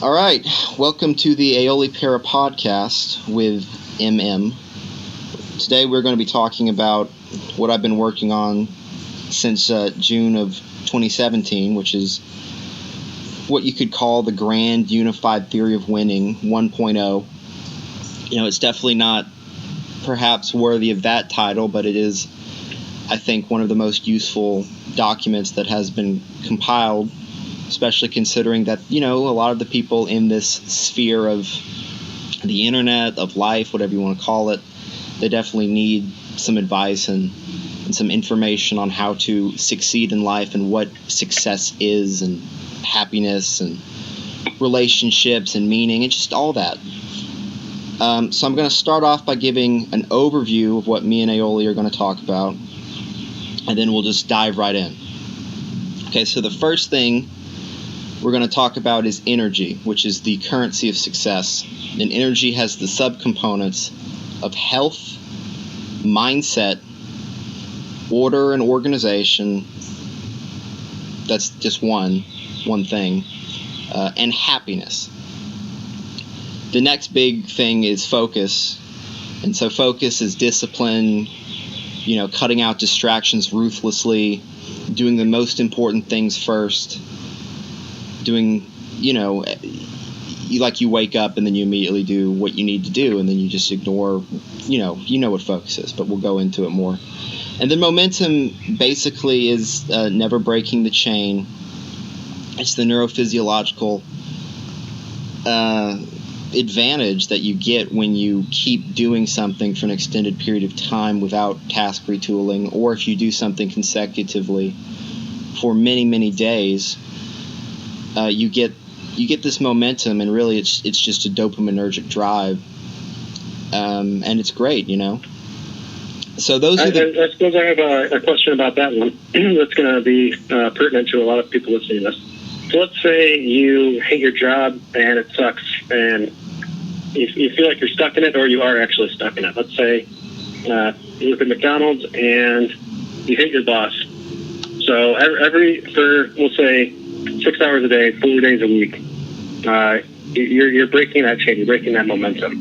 All right, welcome to the Aioli Para podcast with MM. Today we're going to be talking about what I've been working on since June of 2017, which is what you could call the Grand Unified Theory of Winning 1.0. It's definitely not perhaps worthy of that title, but it is, I think, one of the most useful documents that has been compiled, especially considering that, a lot of the people in this sphere of the internet, of life, whatever you want to call it, they definitely need some advice and some information on how to succeed in life and what success is and happiness and relationships and meaning and just all that. So I'm going to start off by giving an overview of what me and Aioli are going to talk about, and then we'll just dive right in. Okay, so the first thing we're going to talk about is energy, which is the currency of success. And energy has the subcomponents of health, mindset, order and organization. That's just one thing. And happiness. The next big thing is focus. And so focus is discipline, cutting out distractions ruthlessly, doing the most important things first. Doing, you wake up and then you immediately do what you need to do, and then you just ignore, what focus is, but we'll go into it more. And then momentum basically is never breaking the chain. It's the neurophysiological advantage that you get when you keep doing something for an extended period of time without task retooling, or if you do something consecutively for many, many days. You get this momentum, and really it's just a dopaminergic drive, and it's great, So those are I suppose I have a question about that one that's going to be pertinent to a lot of people listening to this. So let's say you hate your job and it sucks, and you feel like you're stuck in it, or you are actually stuck in it. Let's say you work at McDonald's and you hate your boss. So we'll say 6 hours a day, 4 days a week, you're breaking that chain, you're breaking that momentum.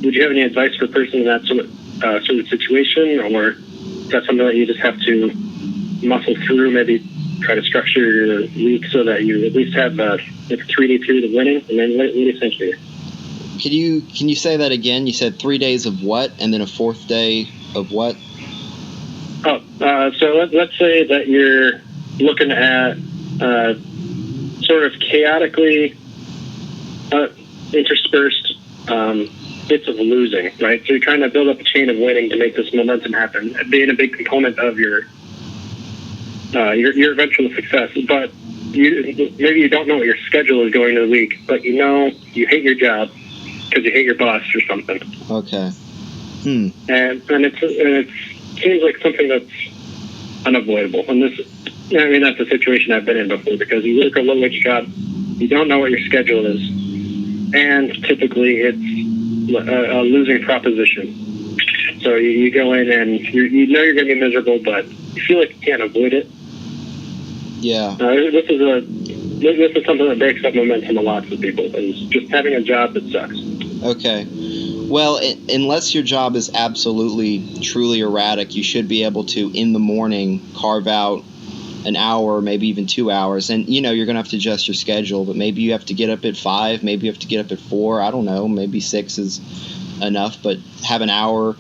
Would you have any advice for a person in that sort of situation, or is that something that you just have to muscle through, maybe try to structure your week so that you at least have a 3-day period of winning? And then what do you think here? Can you say that again? You said 3 days of what, and then a fourth day of what? So let's say that you're looking at sort of chaotically interspersed bits of losing, right? So you're trying to build up a chain of winning to make this momentum happen, being a big component of your eventual success. But maybe you don't know what your schedule is going to the week, but you hate your job because you hate your boss or something. Okay. And it seems like something that's unavoidable. And that's a situation I've been in before, because you work a low-wage job, you don't know what your schedule is, and typically it's a losing proposition. So you go in and you're going to be miserable, but you feel like you can't avoid it. Yeah. This is something that breaks up momentum a lot for people, is just having a job that sucks. Okay. Well, unless your job is absolutely, truly erratic, you should be able to, in the morning, carve out an hour, maybe even 2 hours. And, you're going to have to adjust your schedule, but maybe you have to get up at 5, maybe you have to get up at 4. I don't know. Maybe 6 is enough, but have an hour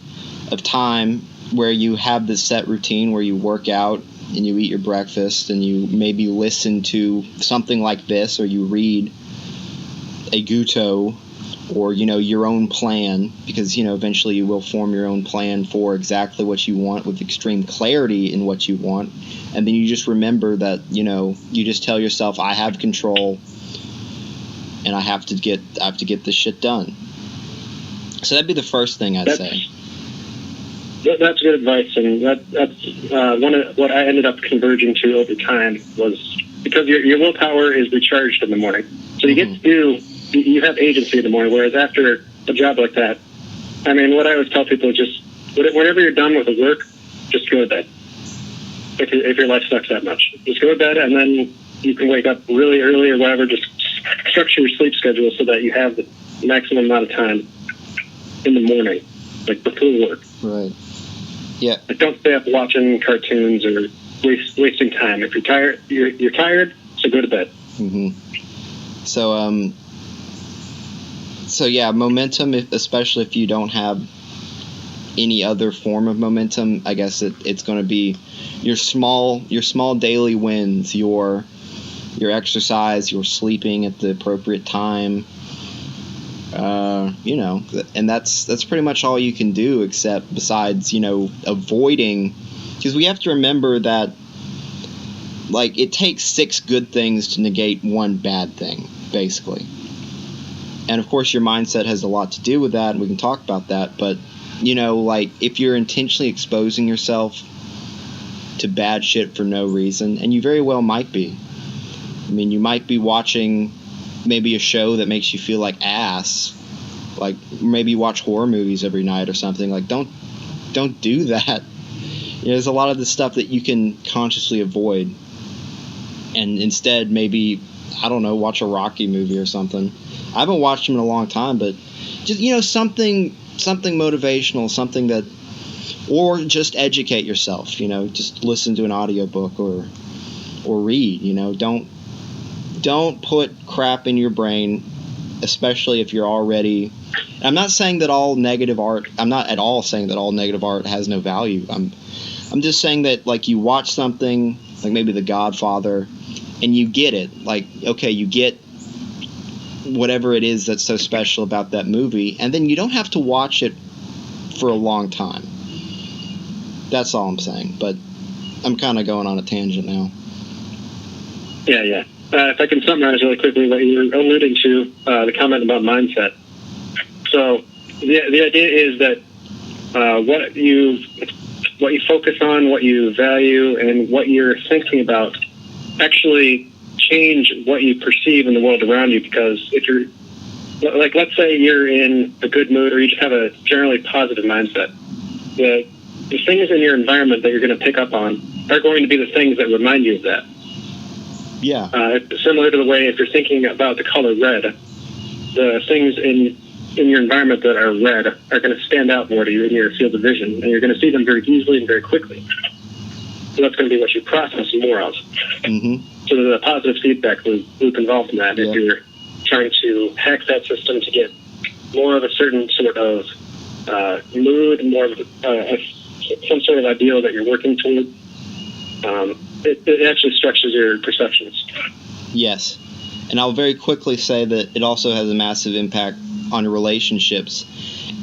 of time where you have this set routine where you work out and you eat your breakfast and you maybe listen to something like this, or you read a GUTOW, or, your own plan, because, eventually you will form your own plan for exactly what you want with extreme clarity in what you want. And then you just remember that, you just tell yourself, I have control and I have to get this shit done. So that'd be the first thing I'd say. That's good advice. And that's one of what I ended up converging to over time, was because your willpower is recharged in the morning. So you get to do, you have agency in the morning, whereas after a job like that, what I always tell people is just, whenever you're done with the work, just go to bed. If your life sucks that much, just go to bed, and then you can wake up really early or whatever, just structure your sleep schedule so that you have the maximum amount of time in the morning, like before work. Right. Yeah. Like, don't stay up watching cartoons or wasting time. If you're tired, you're tired, so go to bed. Mm-hmm. So yeah, momentum, especially if you don't have any other form of momentum, I guess it's going to be your small daily wins, your exercise, your sleeping at the appropriate time. And that's pretty much all you can do, except besides, avoiding, because we have to remember that, like, it takes 6 good things to negate 1 bad thing, basically. And of course your mindset has a lot to do with that, and we can talk about that, but like, if you're intentionally exposing yourself to bad shit for no reason, and you very well might be. I mean, you might be watching maybe a show that makes you feel like ass, like maybe you watch horror movies every night or something. Like, don't do that. There's a lot of the stuff that you can consciously avoid, and instead maybe, I don't know, watch a Rocky movie or something. I haven't watched them in a long time, but just something motivational, something that, or just educate yourself. Just listen to an audiobook or read. Don't put crap in your brain, especially if you're already. I'm not saying that all negative art. I'm not at all saying that all negative art has no value. I'm just saying that, like, you watch something like maybe The Godfather, and you get it. Like, okay, you get whatever it is that's so special about that movie, and then you don't have to watch it for a long time. That's all I'm saying. But I'm kind of going on a tangent now. Yeah. If I can summarize really quickly what you were alluding to, the comment about mindset. So the idea is that what you focus on, what you value, and what you're thinking about actually change what you perceive in the world around you. Because if you're, like, let's say you're in a good mood, or you just have a generally positive mindset, the things in your environment that you're going to pick up on are going to be the things that remind you of that. Yeah. Similar to the way, if you're thinking about the color red, the things in your environment that are red are going to stand out more to you in your field of vision, and you're going to see them very easily and very quickly. So that's going to be what you process more of. Mm-hmm. So there's a positive feedback loop involved in that. Yeah. If you're trying to hack that system to get more of a certain sort of mood, more of some sort of ideal that you're working toward, it actually structures your perceptions. Yes. And I'll very quickly say that it also has a massive impact on your relationships.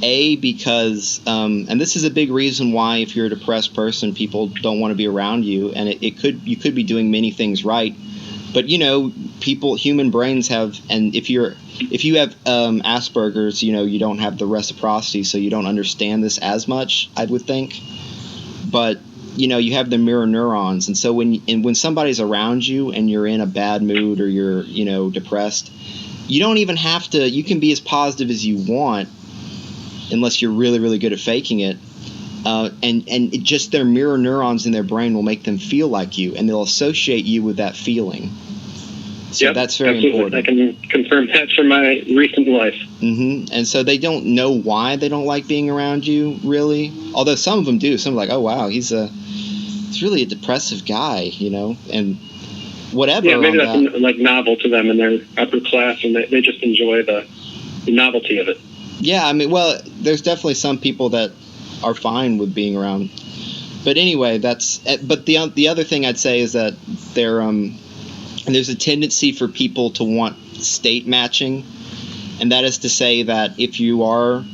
Because, and this is a big reason why, if you're a depressed person, people don't want to be around you, and you could be doing many things right, but human brains have, and if you have Asperger's, you don't have the reciprocity, so you don't understand this as much, I would think, but you have the mirror neurons, and so when somebody's around you and you're in a bad mood, or you're depressed, you don't even have to. You can be as positive as you want, unless you're really, really good at faking it. And it just, their mirror neurons in their brain will make them feel like you, and they'll associate you with that feeling. So yep, that's very absolutely important. I can confirm that from my recent life. Mm-hmm. And so they don't know why they don't like being around you, really. Although some of them do. Some are like, oh, wow, he's really a depressive guy, and whatever. Yeah, maybe that's like novel to them, and they're upper class, and they just enjoy the novelty of it. Yeah, I mean, well, there's definitely some people that are fine with being around. But anyway, but the other thing I'd say is that there's a tendency for people to want state matching. And that is to say that if you are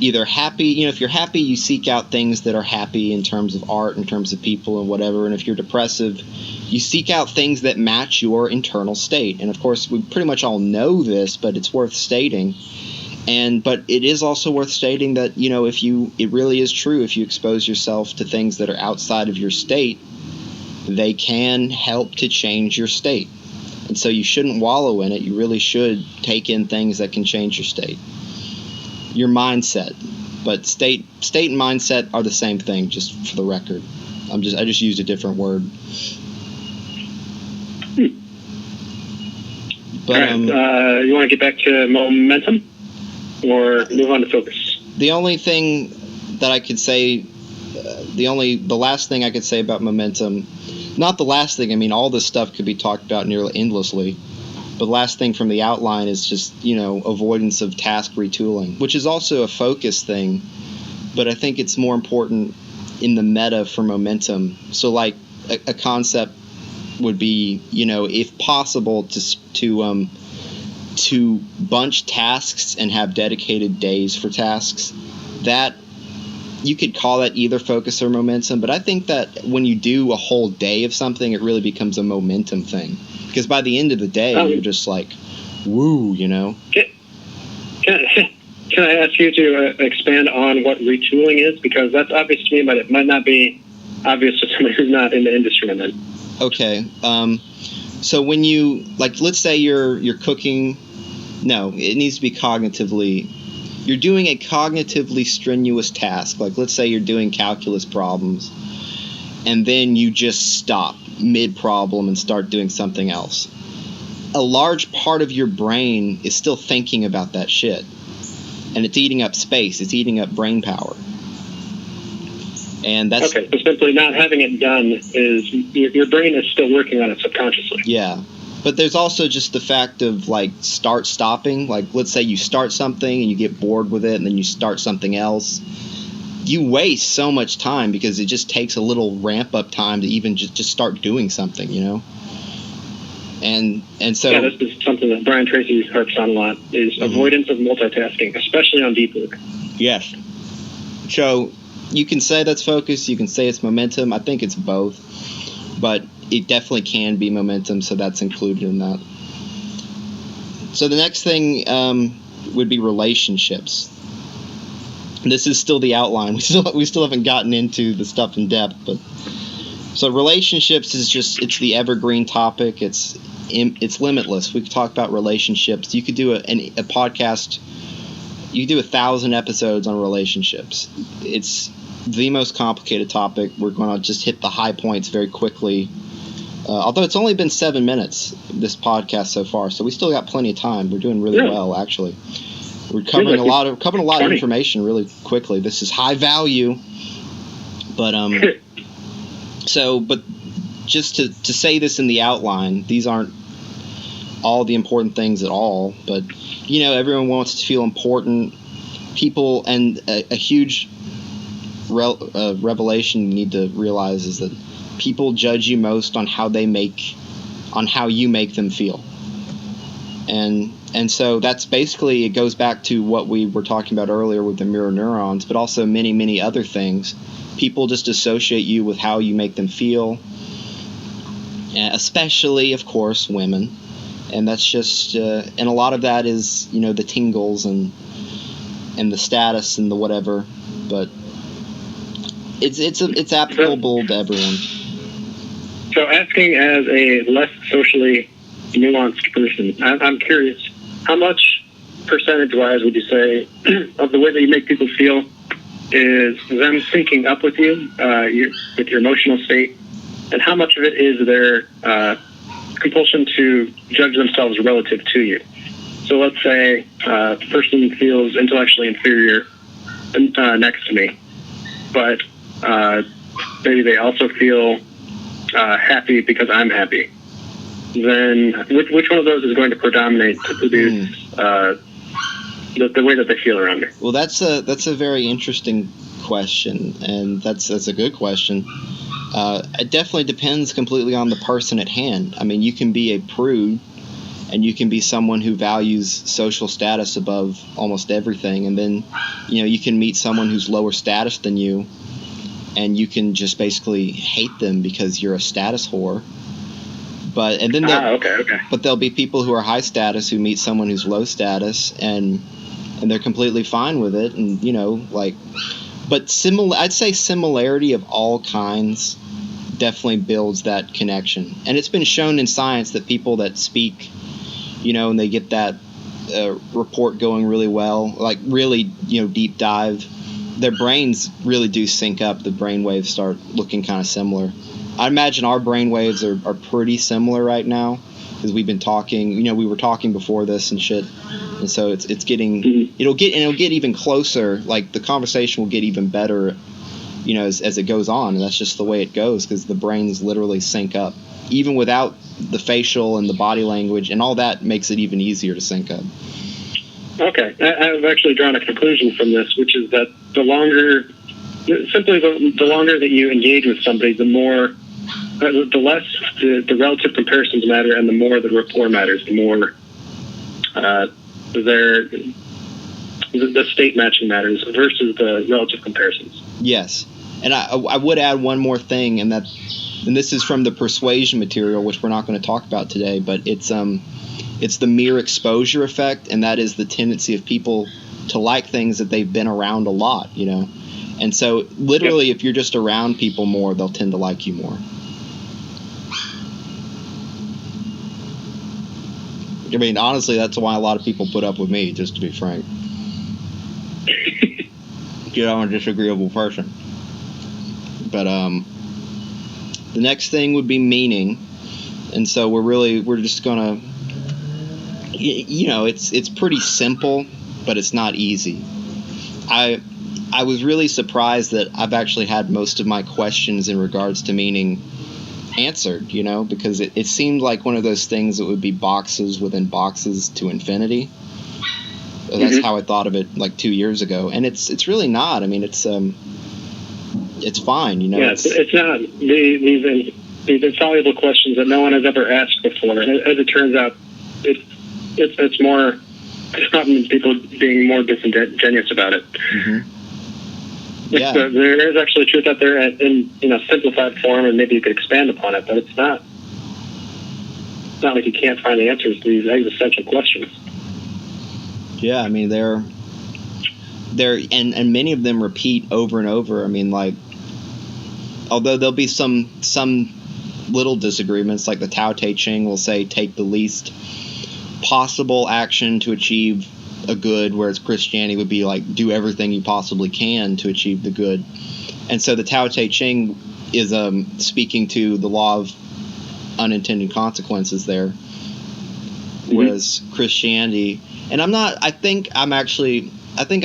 either happy, if you're happy, you seek out things that are happy in terms of art, in terms of people and whatever. And if you're depressive, you seek out things that match your internal state. And of course, we pretty much all know this, but it's worth stating. But it is also worth stating that, it really is true, if you expose yourself to things that are outside of your state, they can help to change your state. And so you shouldn't wallow in it. You really should take in things that can change your state. Your mindset. But state and mindset are the same thing, just for the record. I just used a different word. But you want to get back to momentum or move on to focus? The only thing that I could say, the last thing I could say about momentum, not the last thing, I mean, all this stuff could be talked about nearly endlessly, but the last thing from the outline is just, avoidance of task retooling, which is also a focus thing, but I think it's more important in the meta for momentum. So like a concept would be, if possible, to bunch tasks and have dedicated days for tasks. That you could call that either focus or momentum, but I think that when you do a whole day of something, it really becomes a momentum thing, because by the end of the day, you're just like, woo, Can I ask you to expand on what retooling is? Because that's obvious to me, but it might not be obvious to somebody who's not in the industry. And then, okay, so when you, like, let's say you're cooking. No, it needs to be cognitively. You're doing a cognitively strenuous task. Like, let's say you're doing calculus problems, and then you just stop mid-problem and start doing something else. A large part of your brain is still thinking about that shit. And it's eating up space. It's eating up brain power. And that's... Okay, so simply not having it done is... Your brain is still working on it subconsciously. Yeah. But there's also just the fact of, like, stopping. Like, let's say you start something and you get bored with it, and then you start something else. You waste so much time because it just takes a little ramp-up time to even just start doing something, And so... Yeah, this is something that Brian Tracy harps on a lot, is avoidance of multitasking, especially on deep work. Yes. So you can say that's focus, you can say it's momentum. I think it's both. But it definitely can be momentum, so that's included in that. So the next thing would be relationships. This is still the outline. We still haven't gotten into the stuff in depth, but so relationships is just, it's the evergreen topic. It's limitless. We could talk about relationships. You could do a podcast. You could do 1,000 episodes on relationships. It's the most complicated topic. We're going to just hit the high points very quickly. Although it's only been 7 minutes, this podcast so far, so we still got plenty of time. We're doing really well, actually. We're covering a lot of information really quickly. This is high value, but but just to say this in the outline, these aren't all the important things at all. But everyone wants to feel important. People, and a huge revelation you need to realize is that people judge you most on how you make them feel. And so that's basically, it goes back to what we were talking about earlier with the mirror neurons, but also many, many other things. People just associate you with how you make them feel, especially, of course, women. And that's just, and a lot of that is, the tingles and the status and the whatever. But it's applicable to everyone. So asking as a less socially nuanced person, I'm curious, how much percentage-wise would you say of the way that you make people feel is them syncing up with you, with your emotional state, and how much of it is their compulsion to judge themselves relative to you? So let's say the person feels intellectually inferior next to me, but maybe they also feel happy because I'm happy. Then which one of those is going to predominate to produce the way that they feel around me? Well, that's a very interesting question, and that's a good question. It definitely depends completely on the person at hand. I mean, you can be a prude, and you can be someone who values social status above almost everything, and then you can meet someone who's lower status than you, and you can just basically hate them because you're a status whore. But there'll be people who are high status who meet someone who's low status, and they're completely fine with it, and but I'd say similarity of all kinds definitely builds that connection. And it's been shown in science that people that speak, and they get that report going really well, like really, deep dive, their brains really do sync up. The brain waves start looking kind of similar. I imagine our brain waves are pretty similar right now. because we've been talking. We were talking before this and shit, and so it's getting it'll get even closer. Like the conversation will get even better, as it goes on, and that's just the way it goes because the brains literally sync up, even without the facial and the body language and all that makes it even easier to sync up. Okay, I've actually drawn a conclusion from this, which is that the longer that you engage with somebody, the less the relative comparisons matter, and the more the rapport matters. The more the state matching matters versus the relative comparisons. Yes, and I would add one more thing, and this is from the persuasion material, which we're not going to talk about today, but it's the mere exposure effect, and that is the tendency of people to like things that they've been around a lot, And so, literally, if you're just around people more, they'll tend to like you more. I mean, honestly, that's why a lot of people put up with me, just to be frank. I'm a disagreeable person. But the next thing would be meaning. And so we're just going to, it's pretty simple, but it's not easy. I was really surprised that I've actually had most of my questions in regards to meaning answered, because it seemed like one of those things that would be boxes within boxes to infinity. That's how I thought of it like 2 years ago, and it's really not. I mean, it's fine, Yeah, it's not these insoluble questions that no one has ever asked before. And as it turns out, it's more. It's not people being more disingenuous about it. Mm-hmm. Yeah. There is actually truth out there in simplified form, and maybe you could expand upon it, but it's not like you can't find the answers to these existential questions. Yeah, I mean they're and many of them repeat over and over. I mean, like, although there'll be some little disagreements, like the Tao Te Ching will say take the least possible action to achieve a good, whereas Christianity would be like do everything you possibly can to achieve the good. And so the Tao Te Ching is speaking to the law of unintended consequences there, whereas Christianity, and I think I'm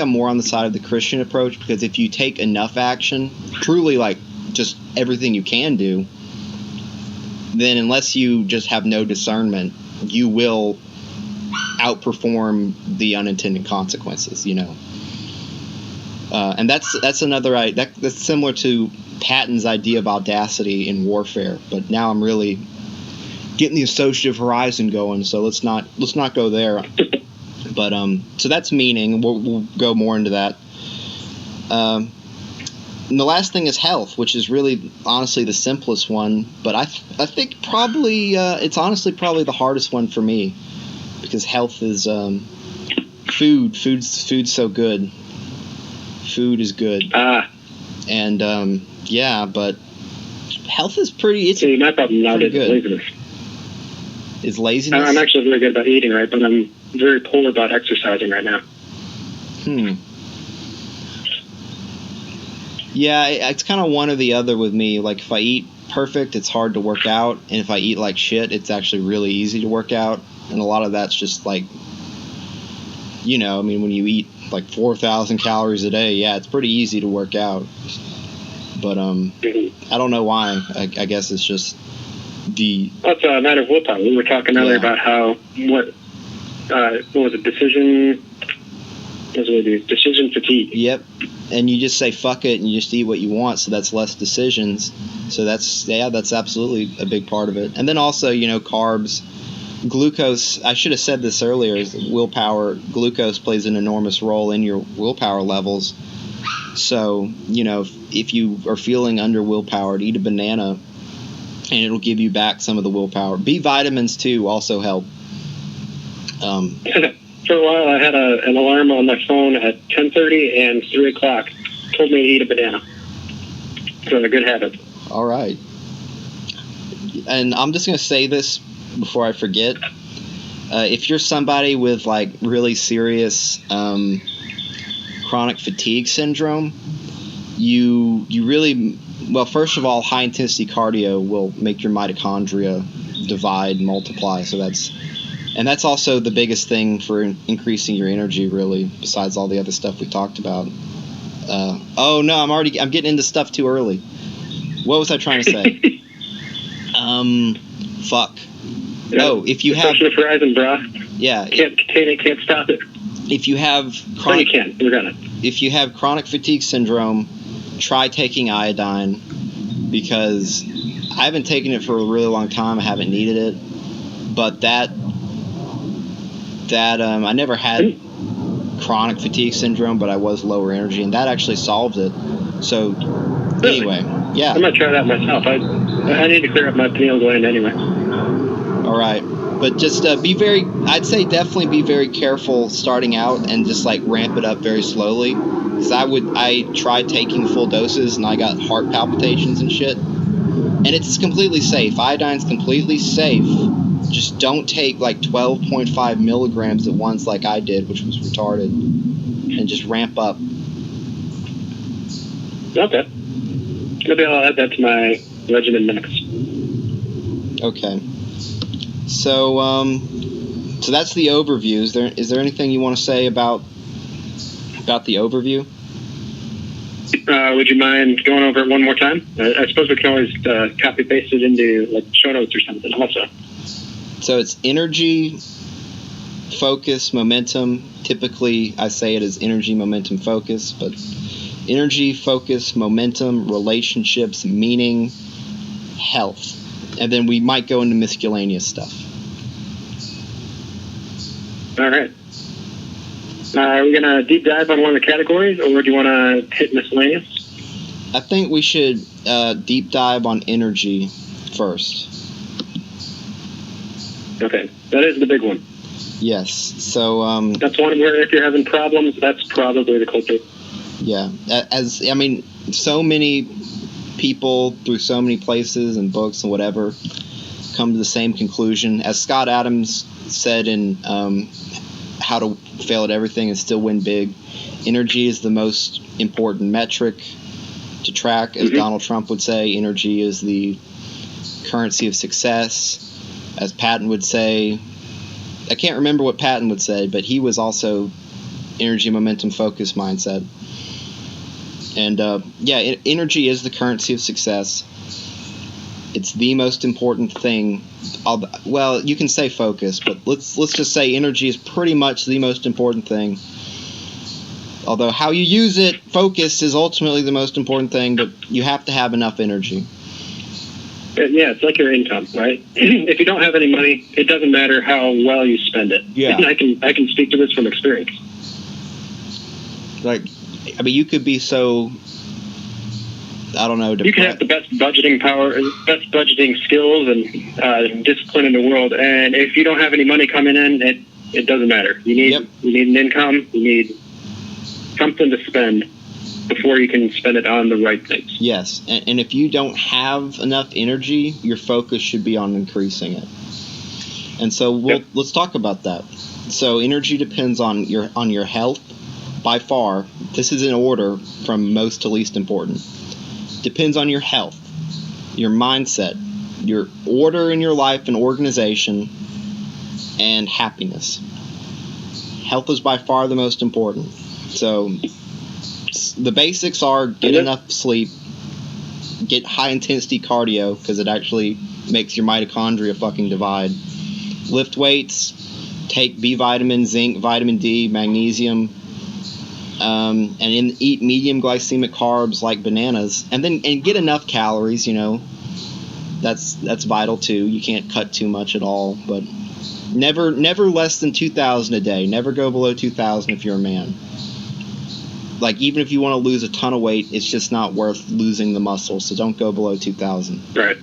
more on the side of the Christian approach, because if you take enough action, truly like just everything you can do, then unless you just have no discernment, you will outperform the unintended consequences, and that's another that's similar to Patton's idea of audacity in warfare, but now I'm really getting the associative horizon going, so let's not go there. But so that's meaning. We'll go more into that. And the last thing is health, which is really honestly the simplest one, but I think probably it's honestly probably the hardest one for me, because health is food's so good. Food is good. And but health is pretty. It's my problem now is laziness. Is laziness? I'm actually really good about eating, right? But I'm very poor about exercising right now. Yeah, it's kind of one or the other with me. Like if I eat perfect, it's hard to work out, and if I eat like shit, it's actually really easy to work out. And a lot of that's just like, I mean, when you eat like 4,000 calories a day, yeah, it's pretty easy to work out. But I don't know why. I guess it's just that's a matter of willpower. We were talking earlier about how what was it? Decision fatigue. Yep. And you just say fuck it, and you just eat what you want. So that's less decisions. So that's absolutely a big part of it. And then also, carbs. Glucose, I should have said this earlier, is willpower. Glucose plays an enormous role in your willpower levels. So, if you are feeling under willpowered, eat a banana, and it'll give you back some of the willpower. B vitamins, too, also help. For a while, I had an alarm on my phone at 10:30 and 3 o'clock. Told me to eat a banana. So a good habit. All right. And I'm just going to say this before I forget. If you're somebody with like really serious chronic fatigue syndrome, you really, well, first of all, high intensity cardio will make your mitochondria divide, multiply. So that's also the biggest thing for increasing your energy, really, besides all the other stuff we talked about. Oh no, I'm getting into stuff too early. What was I trying to say? Fuck. Yeah. Oh, if you have the horizon, bro. Yeah, can't contain it, can't stop it. If you have chronic, you can. You're gonna. If you have chronic fatigue syndrome, try taking iodine, because I haven't taken it for a really long time. I haven't needed it, but that I never had chronic fatigue syndrome, but I was lower energy, and that actually solved it. So anyway, yeah. I'm gonna try that myself. I need to clear up my pineal gland anyway. All right. But just I'd say definitely be very careful starting out and just like ramp it up very slowly. Because I tried taking full doses and I got heart palpitations and shit. And it's completely safe. Iodine's completely safe. Just don't take like 12.5 milligrams at once like I did, which was retarded. And just ramp up. Okay. Maybe I'll add that to my regimen next. Okay. So that's the overview. Is there anything you want to say about the overview? Would you mind going over it one more time? I suppose we can always copy paste it into like show notes or something also. So it's energy, focus, momentum. Typically, I say it as energy, momentum, focus, but energy, focus, momentum, relationships, meaning, health. And then we might go into miscellaneous stuff. All right. Are we going to deep dive on one of the categories, or do you want to hit miscellaneous? I think we should deep dive on energy first. Okay. That is the big one. Yes. So that's one where if you're having problems, that's probably the culprit. Yeah. So many people through so many places and books and whatever come to the same conclusion. As Scott Adams said in How to Fail at Everything and Still Win Big, energy is the most important metric to track. As Donald Trump would say, energy is the currency of success. As Patton would say, I can't remember what Patton would say, but he was also energy, momentum, focus mindset. And energy is the currency of success. It's the most important thing. Well, you can say focus, but let's just say energy is pretty much the most important thing. Although how you use it, focus is ultimately the most important thing, but you have to have enough energy. Yeah, it's like your income, right? If you don't have any money, it doesn't matter how well you spend it. Yeah. And I can speak to this from experience. You could be so, I don't know. You can have the best budgeting power, best budgeting skills, and discipline in the world. And if you don't have any money coming in, it doesn't matter. You need an income. You need something to spend before you can spend it on the right things. Yes, and if you don't have enough energy, your focus should be on increasing it. And so let's talk about that. So energy depends on your health. By far, this is in order from most to least important. Depends on your health, your mindset, your order in your life and organization, and happiness. Health is by far the most important. So the basics are get enough sleep, get high intensity cardio because it actually makes your mitochondria fucking divide. Lift weights, take B vitamin, zinc, vitamin D, magnesium, and eat medium glycemic carbs like bananas, and get enough calories. That's vital too. You can't cut too much at all, but never less than 2,000 a day. Never go below 2,000 if you're a man. Even if you want to lose a ton of weight, it's just not worth losing the muscle, so don't go below 2,000. Right.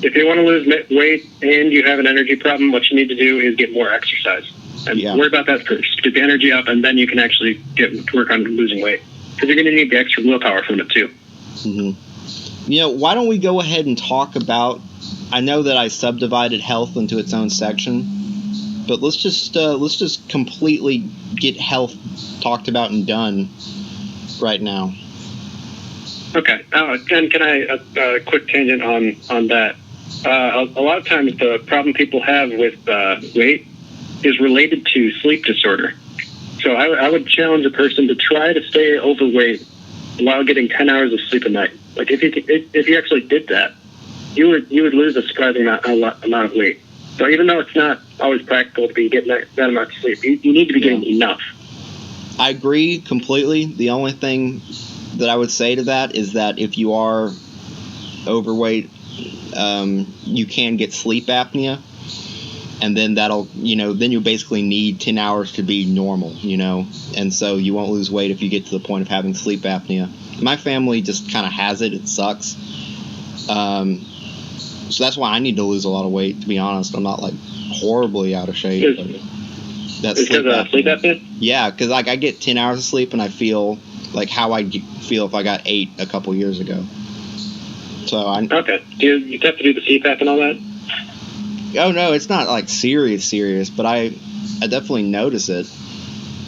If you want to lose weight and you have an energy problem, what you need to do is get more exercise. And worry about that first. Get the energy up, and then you can actually get to work on losing weight. Because you're going to need the extra willpower from it, too. Mm-hmm. Why don't we go ahead and talk about... I know that I subdivided health into its own section, but let's just completely get health talked about and done right now. Okay. And can I a quick tangent on that? a lot of times the problem people have with weight is related to sleep disorder. So I would challenge a person to try to stay overweight while getting 10 hours of sleep a night. Like if you actually did that, you would lose a surprising amount of weight. So even though it's not always practical to be getting that amount of sleep, you need to be getting enough. I agree completely. The only thing that I would say to that is that if you are overweight, you can get sleep apnea, and then then you basically need 10 hours to be normal, and so you won't lose weight if you get to the point of having sleep apnea. My family just kind of has it. It sucks. So that's why I need to lose a lot of weight, to be honest. I'm not like horribly out of shape. That's sleep apnea. Yeah, because like I get 10 hours of sleep and I feel like how I feel if I got 8 a couple years ago. So okay. Do you have to do the CPAP and all that? Oh no, it's not like serious, but I definitely notice it.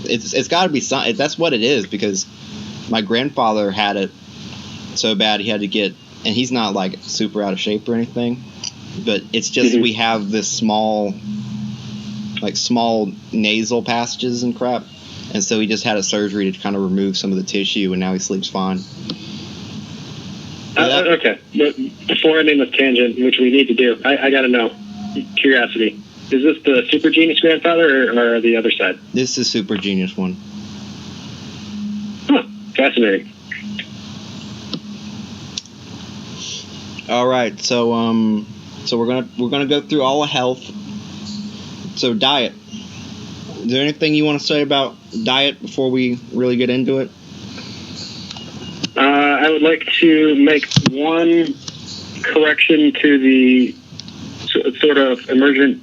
It's got to be something. That's what it is, because my grandfather had it so bad he had to get, and he's not like super out of shape or anything, but it's just we have this small nasal passages and crap, and so he just had a surgery to kind of remove some of the tissue, and now he sleeps fine. Okay, but before ending this tangent, which we need to do, I got to know, curiosity, is this the super genius grandfather or the other side? This is super genius one. Huh, fascinating. All right, so we're gonna go through all of health. So diet. Is there anything you want to say about diet before we really get into it? I would like to make one correction to the sort of emergent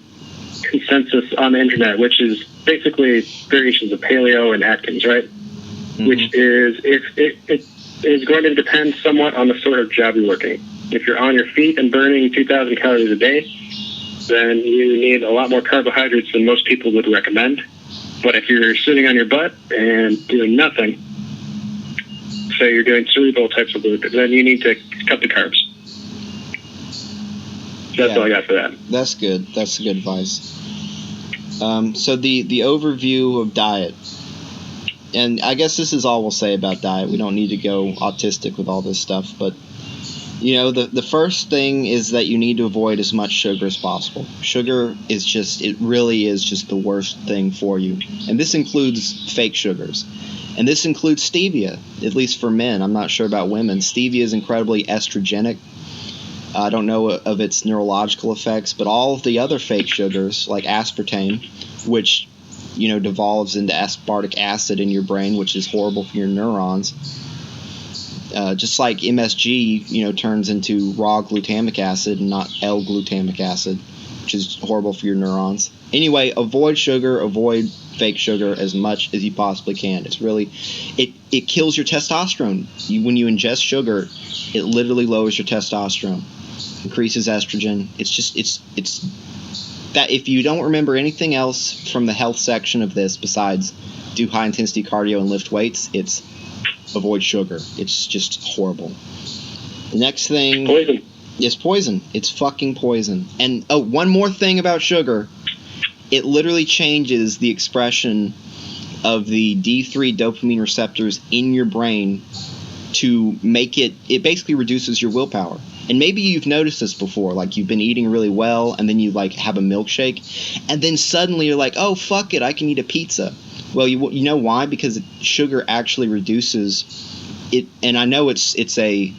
consensus on the internet, which is basically variations of paleo and Atkins, right? Mm-hmm. Which is it is going to depend somewhat on the sort of job you're working. If you're on your feet and burning 2,000 calories a day, then you need a lot more carbohydrates than most people would recommend. But if you're sitting on your butt and doing nothing, say you're doing cerebral types of work, then you need to cut the carbs. That's all I got for that. That's good. That's good advice. So the overview of diet, and I guess this is all we'll say about diet. We don't need to go autistic with all this stuff, but the first thing is that you need to avoid as much sugar as possible. Sugar really is just the worst thing for you. And this includes fake sugars. And this includes stevia, at least for men. I'm not sure about women. Stevia is incredibly estrogenic. I don't know of its neurological effects, but all of the other fake sugars, like aspartame, which, devolves into aspartic acid in your brain, which is horrible for your neurons. Just like MSG, turns into raw glutamic acid and not L-glutamic acid, which is horrible for your neurons. Anyway, avoid sugar, avoid fake sugar as much as you possibly can. It's really, it kills your testosterone. When you ingest sugar, it literally lowers your testosterone, increases estrogen. It's that if you don't remember anything else from the health section of this besides do high intensity cardio and lift weights, it's avoid sugar. It's just horrible. The next thing is poison. It's fucking poison. And one more thing about sugar. It literally changes the expression of the D3 dopamine receptors in your brain to make it basically reduces your willpower. And maybe you've noticed this before, like you've been eating really well and then you like have a milkshake and then suddenly you're like, oh, fuck it, I can eat a pizza. Well, you know why? Because sugar actually reduces it, and I know it's a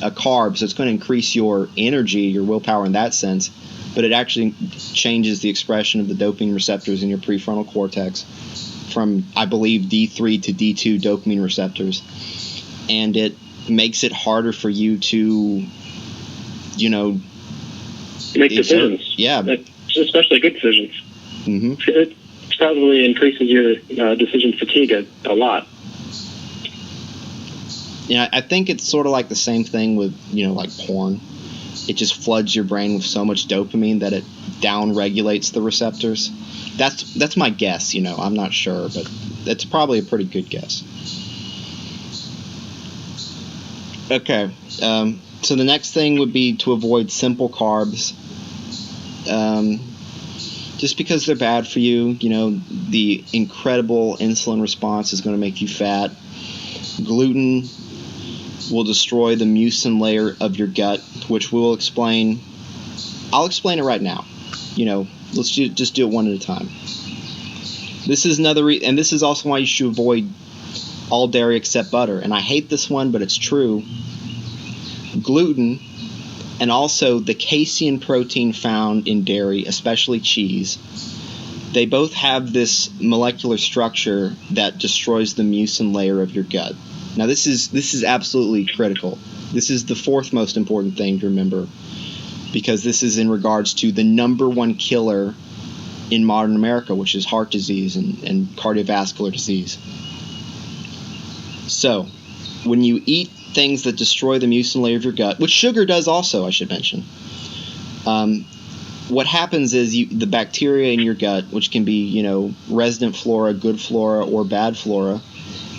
carb, so it's going to increase your energy, your willpower in that sense, but it actually changes the expression of the dopamine receptors in your prefrontal cortex from, I believe, D3 to D2 dopamine receptors, and it makes it harder for you to, make decisions. Yeah. Especially good decisions. Mm-hmm. It probably increases your decision fatigue a lot. Yeah, I think it's sort of like the same thing with, like porn. It just floods your brain with so much dopamine that it down-regulates the receptors. That's my guess, I'm not sure, but that's probably a pretty good guess. Okay, So the next thing would be to avoid simple carbs. Just because they're bad for you, the incredible insulin response is going to make you fat. Gluten will destroy the mucin layer of your gut, which we'll explain. I'll explain it right now. Let's just do it one at a time. This is another and this is also why you should avoid all dairy except butter. And I hate this one, but it's true. Gluten and also the casein protein found in dairy, especially cheese, they both have this molecular structure that destroys the mucin layer of your gut. Now this is absolutely critical. This is the fourth most important thing to remember, because this is in regards to the number one killer in modern America, which is heart disease and cardiovascular disease. So when you eat things that destroy the mucin layer of your gut, which sugar does also, I should mention, what happens is the bacteria in your gut, which can be, resident flora, good flora, or bad flora,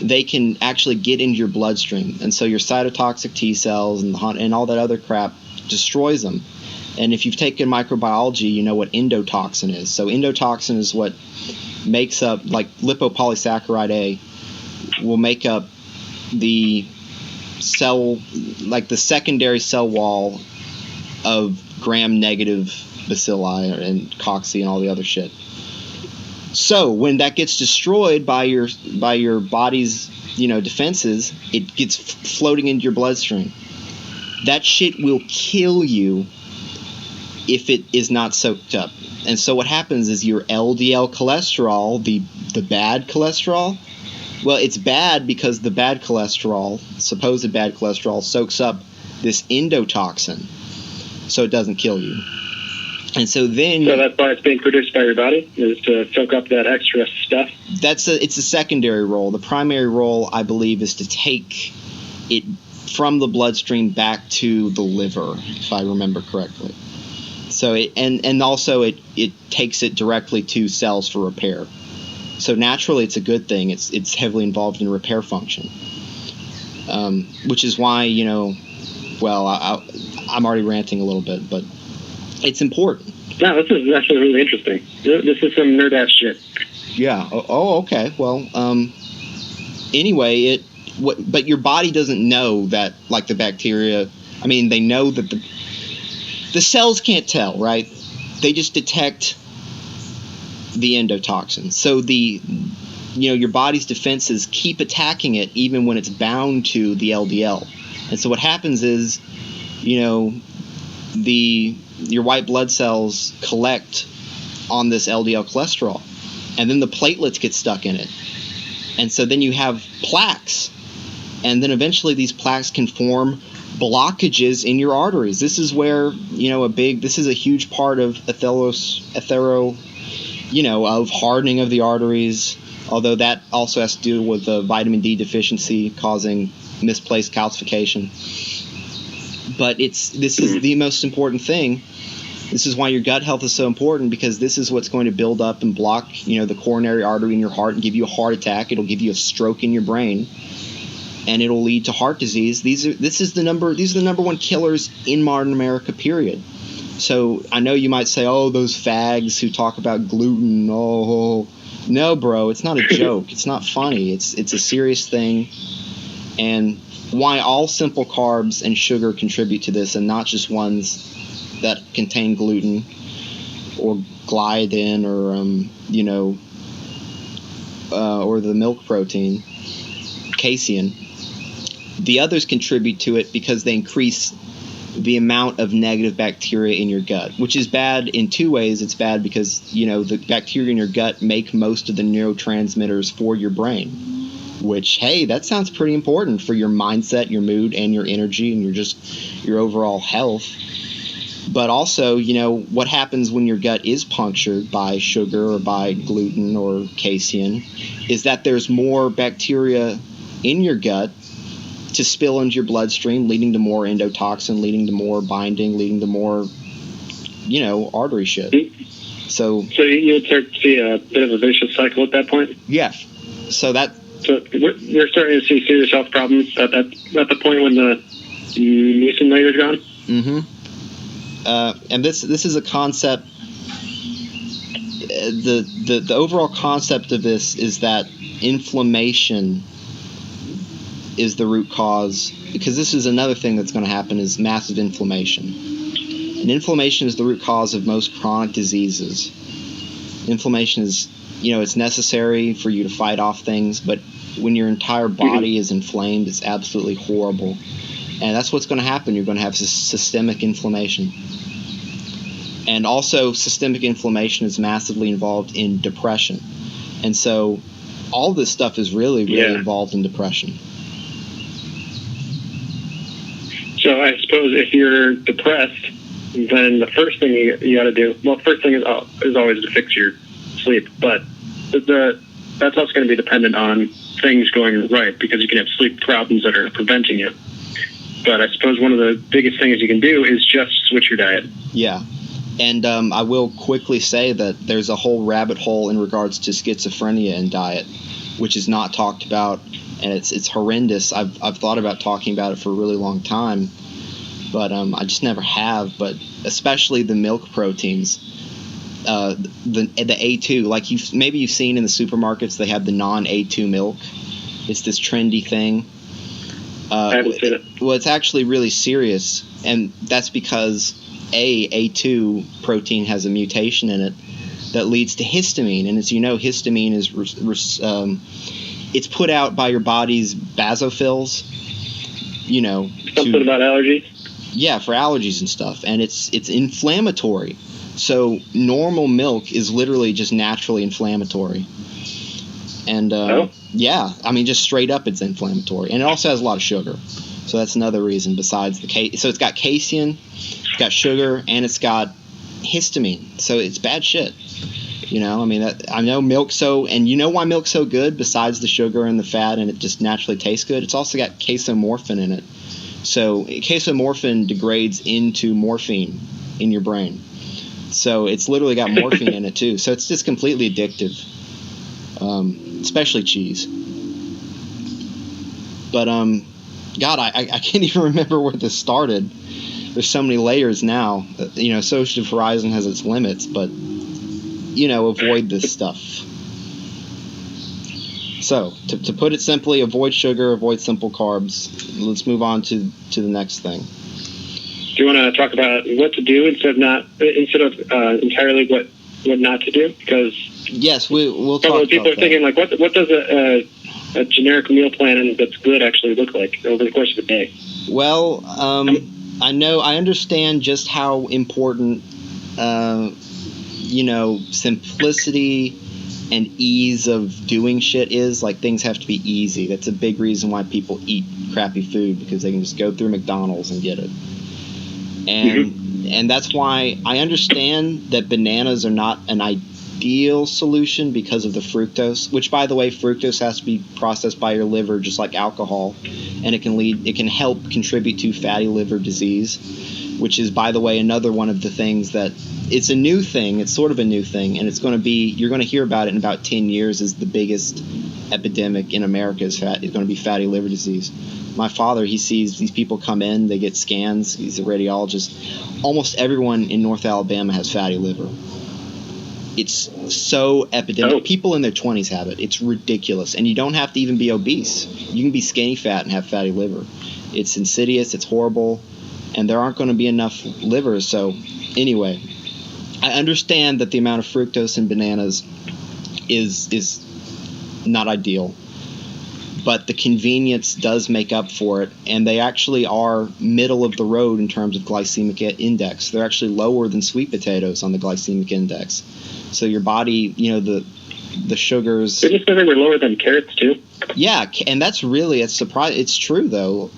they can actually get into your bloodstream. And so your cytotoxic T cells and all that other crap destroys them. And if you've taken microbiology, you know what endotoxin is. So endotoxin is what makes up, like lipopolysaccharide A, will make up the cell, like the secondary cell wall of gram-negative bacilli and cocci and all the other shit. So when that gets destroyed by your body's defenses, it gets floating into your bloodstream. That shit will kill you if it is not soaked up. And so what happens is your LDL cholesterol, the bad cholesterol, well, it's bad because the bad cholesterol, supposed bad cholesterol, soaks up this endotoxin, so it doesn't kill you. And so then... So that's why it's being produced by your body, is to soak up that extra stuff? It's a secondary role. The primary role, I believe, is to take it from the bloodstream back to the liver, if I remember correctly. So and also it takes it directly to cells for repair. So naturally, it's a good thing. It's heavily involved in repair function, which is why I'm already ranting a little bit, but it's important. No, this is actually really interesting. This is some nerd ass shit. Yeah. Oh, okay. Well, anyway, but your body doesn't know that, like the bacteria. I mean, they know that the cells can't tell, right? They just detect the endotoxin. So your body's defenses keep attacking it even when it's bound to the LDL. And so what happens is, your white blood cells collect on this LDL cholesterol, and then the platelets get stuck in it. And so then you have plaques, and then eventually these plaques can form blockages in your arteries. This is where, this is a huge part of of hardening of the arteries, although that also has to do with the vitamin D deficiency causing misplaced calcification. But this is the most important thing. This is why your gut health is so important, because this is what's going to build up and block, the coronary artery in your heart and give you a heart attack. It'll give you a stroke in your brain, and it'll lead to heart disease. These are the number one killers in modern America, period. So I know you might say, oh, those fags who talk about gluten. Oh, no, bro, it's not a joke. It's not funny. It's a serious thing. And why all simple carbs and sugar contribute to this, and not just ones that contain gluten or gliadin or the milk protein, casein. The others contribute to it because they increase the amount of negative bacteria in your gut, which is bad in two ways. It's bad because, the bacteria in your gut make most of the neurotransmitters for your brain, which, hey, that sounds pretty important for your mindset, your mood, and your energy, and your overall health. But also, what happens when your gut is punctured by sugar or by gluten or casein is that there's more bacteria in your gut to spill into your bloodstream, leading to more endotoxin, leading to more binding, leading to more, artery shit. So you would start to see a bit of a vicious cycle at that point? Yeah. So you're starting to see serious health problems at the point when Mucinega's gone? Mm-hmm. And this is a concept. The overall concept of this is that inflammation is the root cause, because this is another thing that's going to happen, is massive inflammation. And inflammation is the root cause of most chronic diseases. Inflammation is, it's necessary for you to fight off things, but when your entire body is inflamed, it's absolutely horrible. And that's what's going to happen. You're going to have systemic inflammation. And also, systemic inflammation is massively involved in depression. And so all this stuff is really involved in depression. So I suppose if you're depressed, then the first thing you got to do, first thing is always to fix your sleep. But that's also going to be dependent on things going right, because you can have sleep problems that are preventing it. But I suppose one of the biggest things you can do is just switch your diet. Yeah. And I will quickly say that there's a whole rabbit hole in regards to schizophrenia and diet, which is not talked about, and it's horrendous. I've thought about talking about it for a really long time, but I just never have. But especially the milk proteins, the A2, like you've seen in the supermarkets, they have the non-A2 milk. It's this trendy thing. I haven't seen it. Well, it's actually really serious, and that's because A2 protein has a mutation in it that leads to histamine, and as you know, histamine is it's put out by your body's basophils. Something about allergies. Yeah, for allergies and stuff, and it's inflammatory. So normal milk is literally just naturally inflammatory. And yeah, I mean, just straight up, it's inflammatory, and it also has a lot of sugar. So that's another reason besides so it's got casein, it's got sugar, and it's got histamine. So it's bad shit. I know milk and you know why milk's so good besides the sugar and the fat, and it just naturally tastes good? It's also got casomorphin in it. So casomorphin degrades into morphine in your brain. So it's literally got morphine in it too. So it's just completely addictive, especially cheese. But God, I can't even remember where this started. There's so many layers now. Associative horizon has its limits, but avoid this stuff. So to put it simply, avoid sugar, avoid simple carbs. Let's move on to the next thing. Do you want to talk about what to do instead of entirely what not to do? Because yes, we'll talk about people are thinking, like, what does a generic meal plan that's good actually look like over the course of a day? Well, I understand just how important simplicity and ease of doing shit is. Like, things have to be easy. That's a big reason why people eat crappy food, because they can just go through McDonald's and get it. And that's why I understand that bananas are not an ideal solution because of the fructose, which, by the way, fructose has to be processed by your liver just like alcohol, and it can help contribute to fatty liver disease, which is, by the way, another one of the things that it's a new thing. It's sort of a new thing, and you're going to hear about it in about 10 years as the biggest epidemic in America is going to be fatty liver disease. My father, he sees these people come in, they get scans, he's a radiologist. Almost everyone in North Alabama has fatty liver. It's so epidemic. Oh. People in their 20s have it. It's ridiculous. And you don't have to even be obese. You can be skinny fat and have fatty liver. It's insidious, it's horrible, and there aren't going to be enough livers. So anyway, I understand that the amount of fructose in bananas is not ideal, but the convenience does make up for it, and they actually are middle of the road in terms of glycemic index. They're actually lower than sweet potatoes on the glycemic index. So your body, the sugars. Did you say they were lower than carrots too? Yeah, and that's really a surprise. It's true though,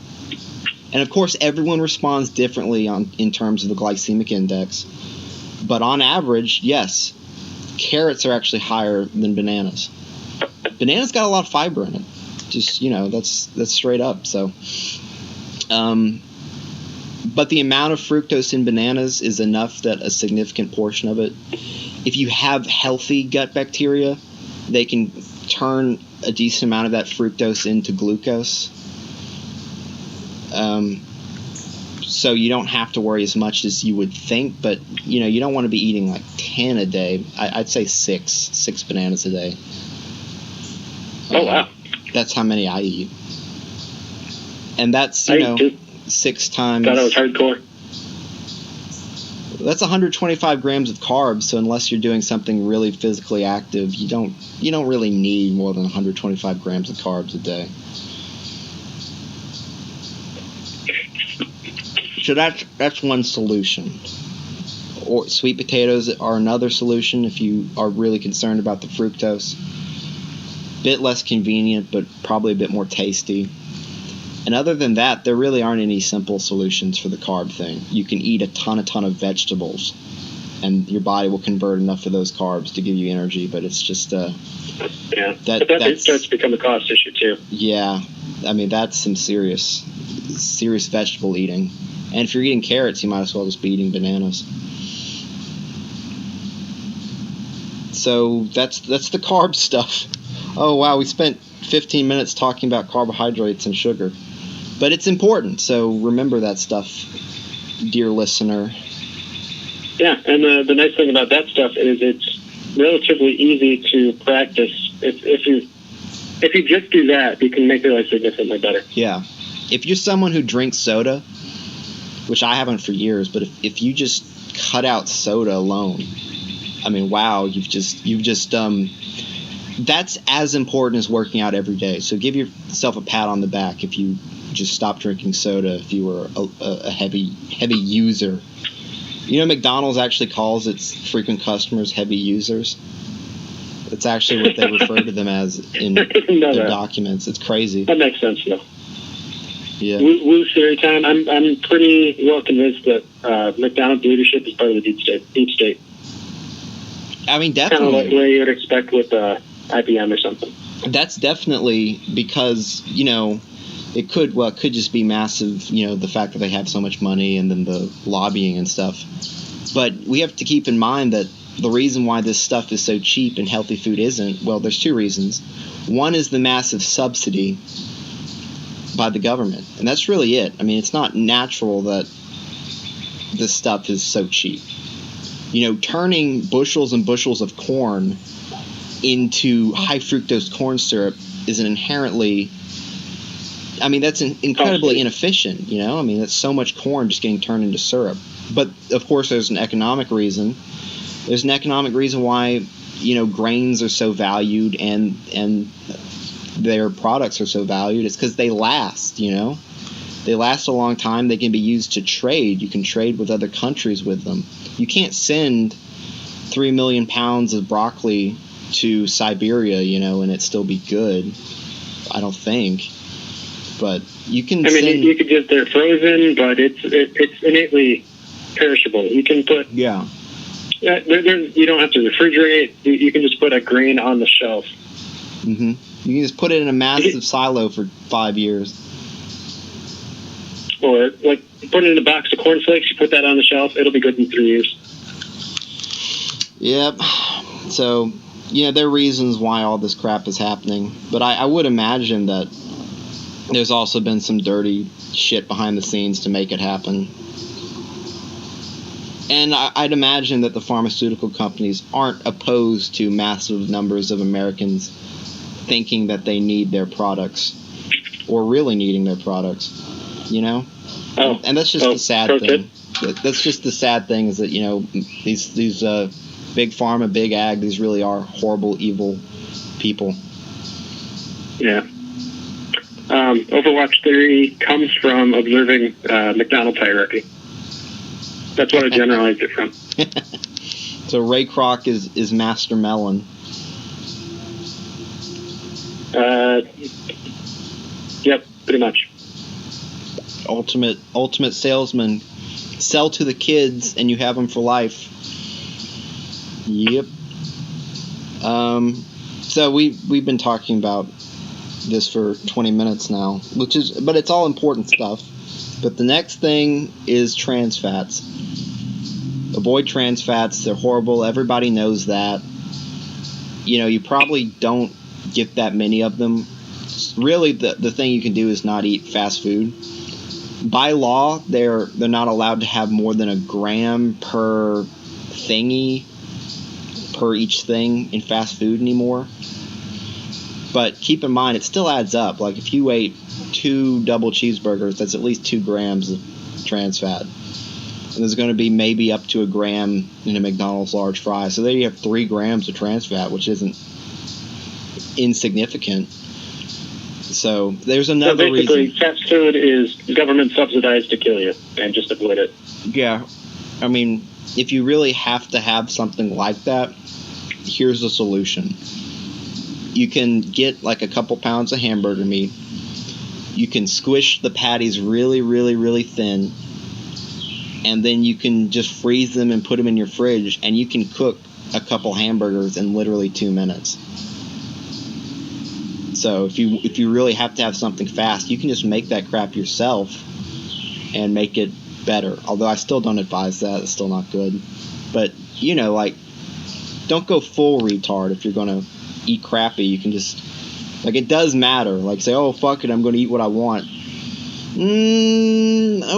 and of course everyone responds differently in terms of the glycemic index. But on average, yes, carrots are actually higher than bananas. Bananas got a lot of fiber in it. Just, that's straight up. So, but the amount of fructose in bananas is enough that a significant portion of it, if you have healthy gut bacteria, they can turn a decent amount of that fructose into glucose. so you don't have to worry as much as you would think, but you don't want to be eating like 10 a day. I'd say six bananas a day. Oh, wow. That's how many I eat. And that's, 6 times. Thought I was hardcore. That's 125 grams of carbs, so unless you're doing something really physically active, you don't really need more than 125 grams of carbs a day. So that's one solution. Or sweet potatoes are another solution if you are really concerned about the fructose. Bit less convenient, but probably a bit more tasty. And other than that, there really aren't any simple solutions for the carb thing. You can eat a ton of vegetables, and your body will convert enough of those carbs to give you energy. But it's just but that starts to become a cost issue too. Yeah, I mean that's some serious vegetable eating. And if you're eating carrots, you might as well just be eating bananas. So that's the carb stuff. Oh wow, we spent 15 minutes talking about carbohydrates and sugar. But it's important, so remember that stuff, dear listener. Yeah, and the nice thing about that stuff is it's relatively easy to practice. If you just do that, you can make your life significantly better. Yeah. If you're someone who drinks soda, which I haven't for years, but if you just cut out soda alone, I mean, wow, you've just that's as important as working out every day. So give yourself a pat on the back if you just stop drinking soda, if you were a heavy user. McDonald's actually calls its frequent customers heavy users. It's actually what they refer to them as in their documents. It's crazy. That makes sense, though. Yeah. Woo theory time. I'm pretty well convinced that McDonald's leadership is part of the deep state. I mean, definitely. Kind of like what you would expect with IBM or something. That's definitely because, it could just be massive, the fact that they have so much money and then the lobbying and stuff. But we have to keep in mind that the reason why this stuff is so cheap and healthy food isn't, well, there's two reasons. One is the massive subsidy by the government. And that's really it. I mean, it's not natural that this stuff is so cheap. Turning bushels and bushels of corn into high fructose corn syrup is an inherently, that's incredibly inefficient, that's so much corn just getting turned into syrup. But of course there's an economic reason. There's an economic reason why, grains are so valued and their products are so valued. It's because they last, They last a long time. They can be used to trade. You can trade with other countries with them. You can't send 3 million pounds of broccoli to Siberia, and it still be good. I don't think. But you can you could just, they're frozen, but it's innately perishable. You can put... Yeah. You don't have to refrigerate. You can just put a grain on the shelf. Mm-hmm. You can just put it in a massive silo for 5 years. Or, put it in a box of cornflakes, you put that on the shelf, it'll be good in 3 years. Yep. So, there are reasons why all this crap is happening. But I would imagine that there's also been some dirty shit behind the scenes to make it happen. And I'd imagine that the pharmaceutical companies aren't opposed to massive numbers of Americans thinking that they need their products or really needing their products, Oh. And that's just the sad thing. That's just the sad thing is that, these big pharma, big ag, these really are horrible, evil people. Yeah. Overwatch theory comes from observing McDonald's hierarchy. That's what I generalized it from. So Ray Kroc is Master Melon. Yep, pretty much. Ultimate salesman. Sell to the kids and you have them for life. Yep. So we've been talking about this for 20 minutes now, but it's all important stuff. But the next thing is trans fats. Avoid trans fats. They're horrible. Everybody knows that. You probably don't get that many of them. Really, the thing you can do is not eat fast food. by law, they're not allowed to have more than a gram per thingy, per each thing in fast food anymore. But keep in mind, it still adds up. Like, if you ate 2 double cheeseburgers, that's at least 2 grams of trans fat. And there's going to be maybe up to a gram in a McDonald's large fry. So there you have 3 grams of trans fat, which isn't insignificant. So there's another reason. So basically, fast food is government subsidized to kill you, and just avoid it. Yeah. I mean, if you really have to have something like that, here's the solution. You can get like a couple pounds of hamburger meat. You can squish the patties really, really, really thin. And then you can just freeze them and put them in your fridge. And you can cook a couple hamburgers in literally 2 minutes. So if you really have to have something fast, you can just make that crap yourself and make it better. Although I still don't advise that. It's still not good. But, you know, like, don't go full retard if you're going to eat crappy. You can just, like, it does matter. Like, say, oh, fuck it, I'm going to eat what I want.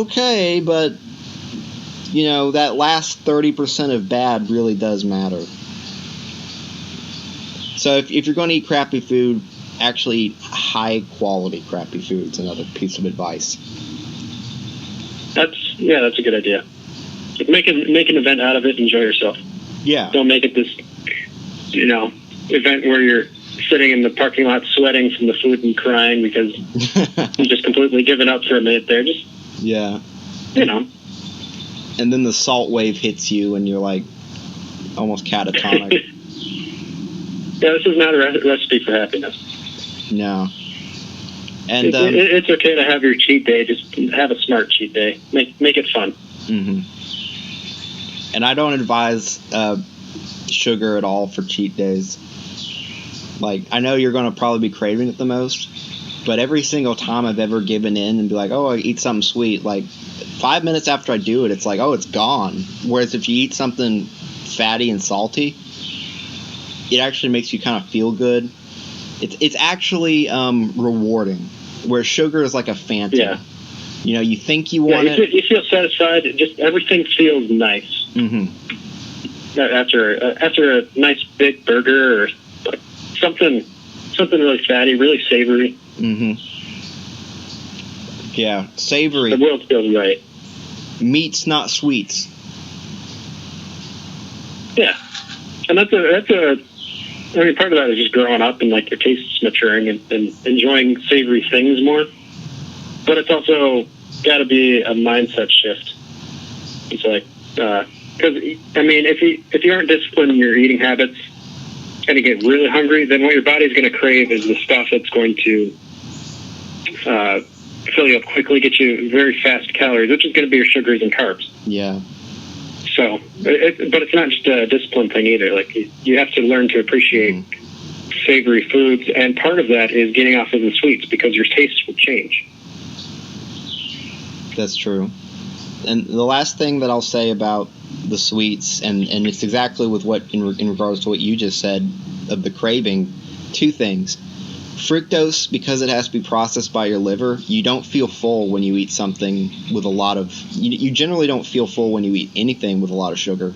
Okay, but, you know, that last 30% of bad really does matter. So if you're going to eat crappy food, actually eat high-quality crappy food. It's another piece of advice. That's a good idea. Make an event out of it. Enjoy yourself. Yeah. Don't make it this, you know, event where you're sitting in the parking lot sweating from the food and crying because you've just completely given up for a minute there. Just, yeah. You know. And then the salt wave hits you and you're like almost catatonic. Yeah, this is not a recipe for happiness. No. And it's okay to have your cheat day. Just have a smart cheat day. Make it fun. Mm-hmm. And I don't advise sugar at all for cheat days. Like, I know you're going to probably be craving it the most, but every single time I've ever given in and be like, oh, I eat something sweet, like 5 minutes after I do it, it's like, oh, it's gone. Whereas if you eat something fatty and salty, it actually makes you kind of feel good. It's actually rewarding, where sugar is like a phantom. Yeah. You know, you think you want it. You feel satisfied. Just everything feels nice. Mm-hmm. After a nice big burger or like something really fatty, really savory. Mm-hmm. Yeah, savory. The world feels right. Meats, not sweets. Yeah, and that's a. I mean, part of that is just growing up and like your tastes maturing and enjoying savory things more. But it's also got to be a mindset shift. It's like, because I mean, if you aren't disciplined in your eating habits and you get really hungry, then what your body's going to crave is the stuff that's going to fill you up quickly, get you very fast calories, which is going to be your sugars and carbs. Yeah. So, but it's not just a discipline thing either. Like, you have to learn to appreciate savory foods, and part of that is getting off of the sweets because your tastes will change. That's true. And the last thing that I'll say about the sweets, and it's exactly with what in regards to what you just said of the craving, 2 things. Fructose, because it has to be processed by your liver, you don't feel full when you eat something with a lot of... You generally don't feel full when you eat anything with a lot of sugar,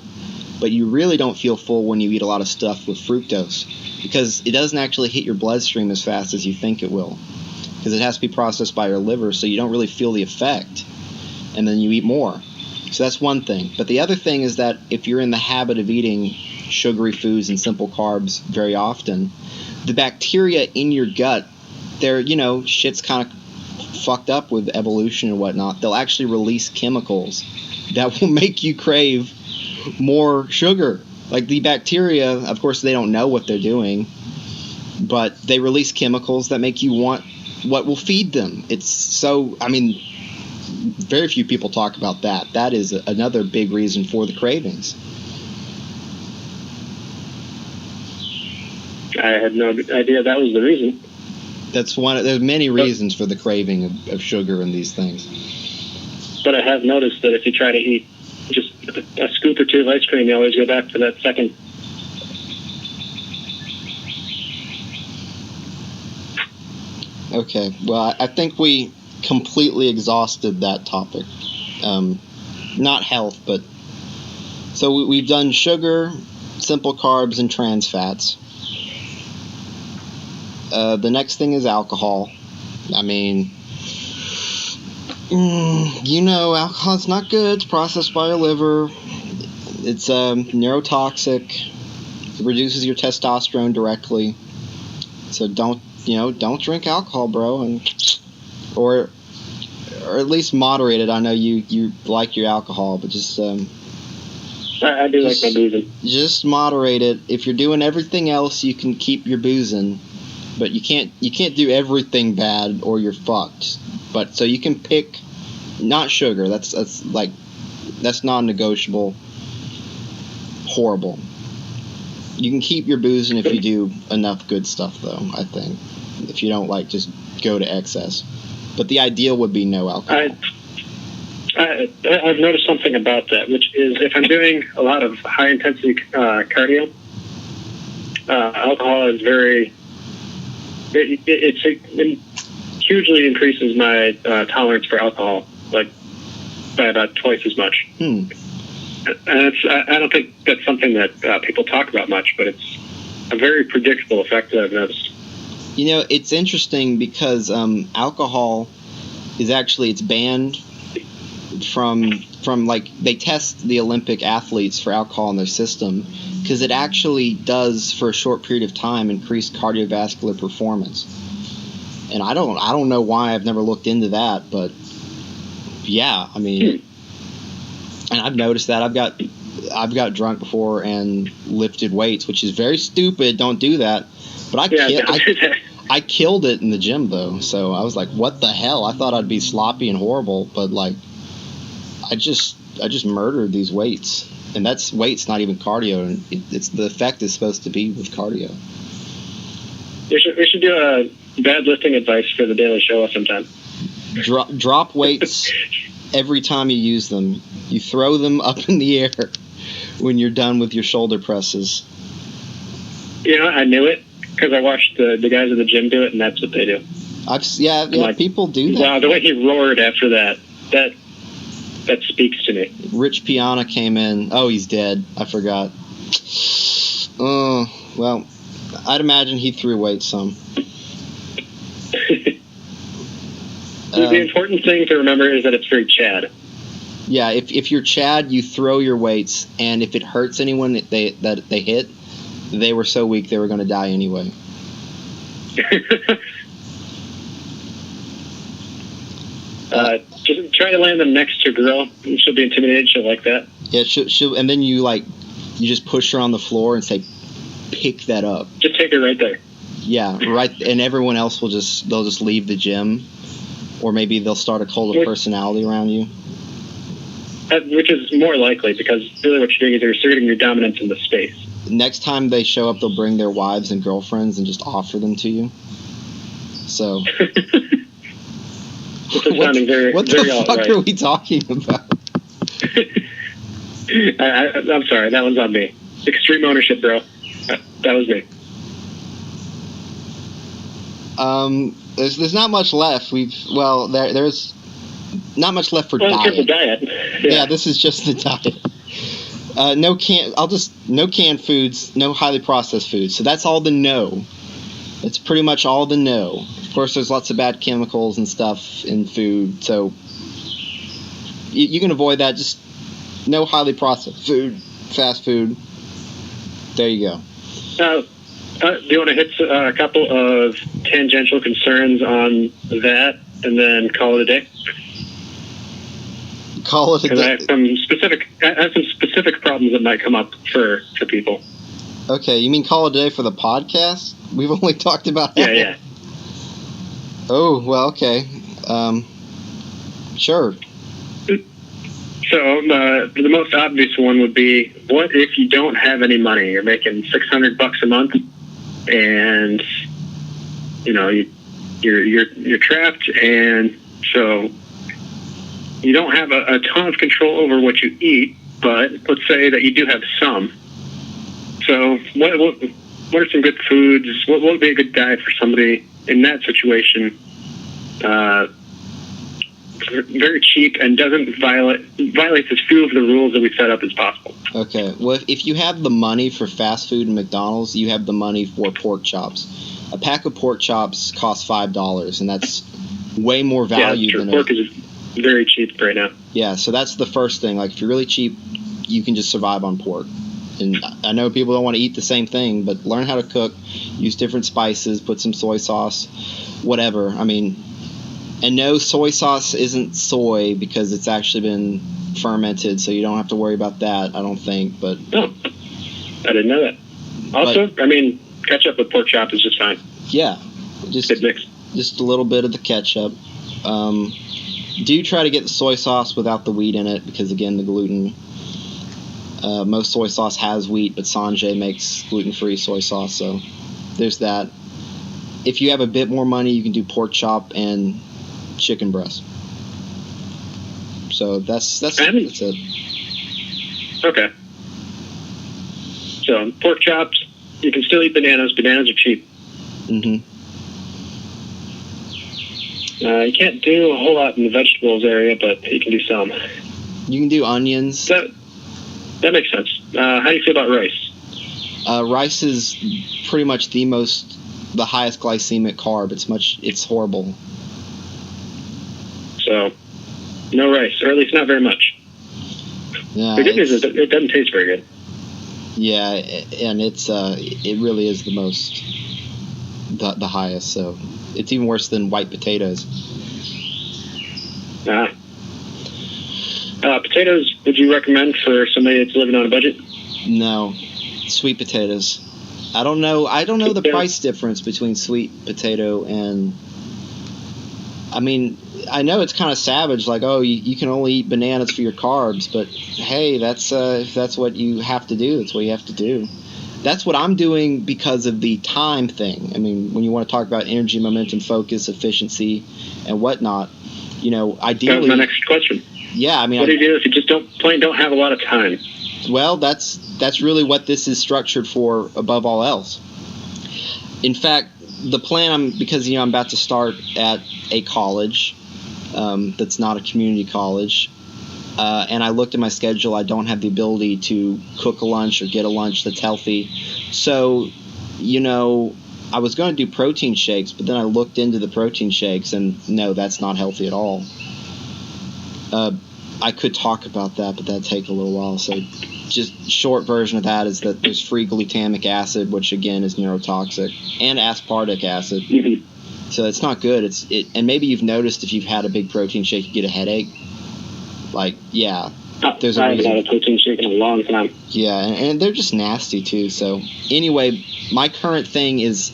but you really don't feel full when you eat a lot of stuff with fructose, because it doesn't actually hit your bloodstream as fast as you think it will, because it has to be processed by your liver, so you don't really feel the effect, and then you eat more. So that's one thing. But the other thing is that if you're in the habit of eating sugary foods and simple carbs very often, the bacteria in your gut, they're, you know, shit's kind of fucked up with evolution and whatnot. They'll actually release chemicals that will make you crave more sugar. Like the bacteria, of course, they don't know what they're doing, but they release chemicals that make you want what will feed them. It's so, I mean, very few people talk about that. That is another big reason for the cravings. I had no idea that was the reason. That's there's many reasons for the craving of sugar and these things. But I have noticed that if you try to eat just a scoop or 2 of ice cream, you always go back for that second. Okay, well, I think we completely exhausted that topic. Not health, but so we've done sugar, simple carbs, and trans fats. The next thing is alcohol. I mean, alcohol's not good. It's processed by your liver. It's neurotoxic. It reduces your testosterone directly. So don't drink alcohol, bro, or at least moderate it. I know you like your alcohol, but just I do like my boozing. Just moderate it. If you're doing everything else, you can keep your boozing, but you can't do everything bad or you're fucked. But so you can pick, not sugar. That's non-negotiable. Horrible. You can keep your boozing if you do enough good stuff, though. I think if you don't just go to excess. But the ideal would be no alcohol. I've noticed something about that, which is if I'm doing a lot of high-intensity cardio, alcohol is it hugely increases my tolerance for alcohol, by about twice as much. And I don't think that's something that people talk about much, but it's a very predictable effect that I've noticed. It's interesting because alcohol is it's banned from they test the Olympic athletes for alcohol in their system because it actually does, for a short period of time, increase cardiovascular performance. And I don't know why. I've never looked into that, but yeah, I mean, and I've noticed that I've got drunk before and lifted weights, which is very stupid. Don't do that. But I killed it in the gym though, so I was like, what the hell? I thought I'd be sloppy and horrible, but I just murdered these weights, and that's weights, not even cardio. And it's the effect is supposed to be with cardio. We should do a bad lifting advice for the Daily Show sometime. Drop weights every time you use them. You throw them up in the air when you're done with your shoulder presses. I knew it because I watched the guys at the gym do it, and that's what they do. People do that. Wow, the way he roared after that speaks to me. Rich Piana came in. Oh, he's dead. I forgot. Oh, well, I'd imagine he threw weights some. The important thing to remember is that it's very Chad. Yeah, if you're Chad, you throw your weights, and if it hurts anyone that they hit, they were so weak they were going to die anyway. Just try to land them next to a girl. She'll be intimidated. She'll like that. Yeah, she'll, and then you just push her on the floor and say, "Pick that up." Just take her right there. Yeah, right, and everyone else they'll just leave the gym, or maybe they'll start a cult of personality around you. Which is more likely, because really what you're doing is you're asserting your dominance in the space. Next time they show up, they'll bring their wives and girlfriends and just offer them to you. So. This is sounding very, what very the fuck are we talking about? I'm sorry, that one's on me. Extreme ownership, bro. That was me. There's not much left. There's not much left for diet. The diet. Yeah, this is just the diet. No canned foods, no highly processed foods. So that's all the no. That's pretty much all the no. Of course, there's lots of bad chemicals and stuff in food, so you can avoid that. Just no highly processed food, fast food. There you go. Do you want to hit a couple of tangential concerns on that and then call it a day? Call it a day. I have some specific problems that might come up for people. Okay, you mean call it a day for the podcast? We've only talked about that. Yeah. Oh, well, okay. Sure. So the most obvious one would be, what if you don't have any money? You're making $600 a month, and you're trapped, and so you don't have a ton of control over what you eat. But let's say that you do have some. So what are some good foods? What would be a good diet for somebody in that situation? very cheap and doesn't violates as few of the rules that we set up as possible. Okay. Well, if you have the money for fast food and McDonald's, you have the money for pork chops. A pack of pork chops costs $5, and that's way more value than pork is very cheap right now. Yeah, so that's the first thing. Like, if you're really cheap, you can just survive on pork. And I know people don't want to eat the same thing, but learn how to cook, use different spices, put some soy sauce, whatever. I mean, and no, soy sauce isn't soy because it's actually been fermented, so you don't have to worry about that, I don't think. But no, I didn't know that. Also, I mean, ketchup with pork chop is just fine. Yeah, good mix. Just a little bit of the ketchup. Do try to get the soy sauce without the wheat in it because, again, the gluten. Most soy sauce has wheat, but Sanjay makes gluten-free soy sauce, so there's that. If you have a bit more money, you can do pork chop and chicken breast. So that's it. Okay. So pork chops, you can still eat bananas. Bananas are cheap. Mm-hmm. You can't do a whole lot in the vegetables area, but you can do some. You can do onions. That makes sense. How do you feel about rice? Rice is pretty much the highest glycemic carb. It's horrible. So, no rice, or at least not very much. Yeah, the good news is that it doesn't taste very good. Yeah, and it really is the highest. So it's even worse than white potatoes. Potatoes, would you recommend for somebody that's living on a budget? No, sweet potatoes. I don't know the price difference between sweet potato and. I mean, I know it's kind of savage, like, oh, you can only eat bananas for your carbs, but hey, if that's what you have to do, that's what you have to do. That's what I'm doing because of the time thing. I mean, when you want to talk about energy, momentum, focus, efficiency, and whatnot, ideally. That was my next question. Yeah, I mean, what do you do if you just don't have a lot of time? Well, that's really what this is structured for, above all else. In fact, the plan, because I'm about to start at a college that's not a community college, and I looked at my schedule. I don't have the ability to cook a lunch or get a lunch that's healthy. So, I was going to do protein shakes, but then I looked into the protein shakes, and no, that's not healthy at all. I could talk about that, but that'd take a little while. So just short version of that is that there's free glutamic acid, which again is neurotoxic, and aspartic acid. Mm-hmm. So it's not good. And maybe you've noticed if you've had a big protein shake, you get a headache. Like, yeah, there's a I reason. haven't had a protein shake in a long time. Yeah, and they're just nasty too. So anyway, my current thing is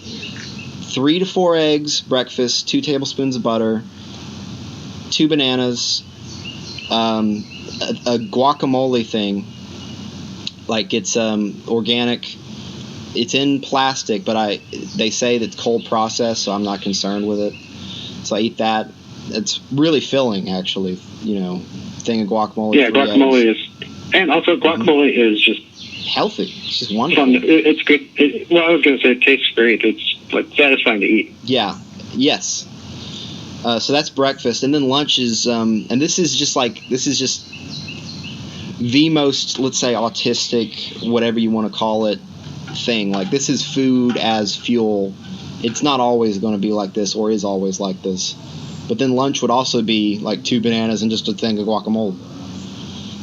3 to 4 eggs, breakfast, 2 tablespoons of butter, 2 bananas, a guacamole thing, like it's organic. It's in plastic, but they say that it's cold processed, so I'm not concerned with it. So I eat that. It's really filling, actually. Thing of guacamole. Yeah, guacamole is, and also guacamole is just healthy. It's just wonderful. It's good. I was going to say it tastes great. It's like satisfying to eat. Yeah. Yes. So that's breakfast, and then lunch is, and this is just the most, let's say, autistic, whatever you want to call it, thing. Like, this is food as fuel. It's not always going to be like this, or is always like this. But then lunch would also be like 2 bananas and just a thing of guacamole.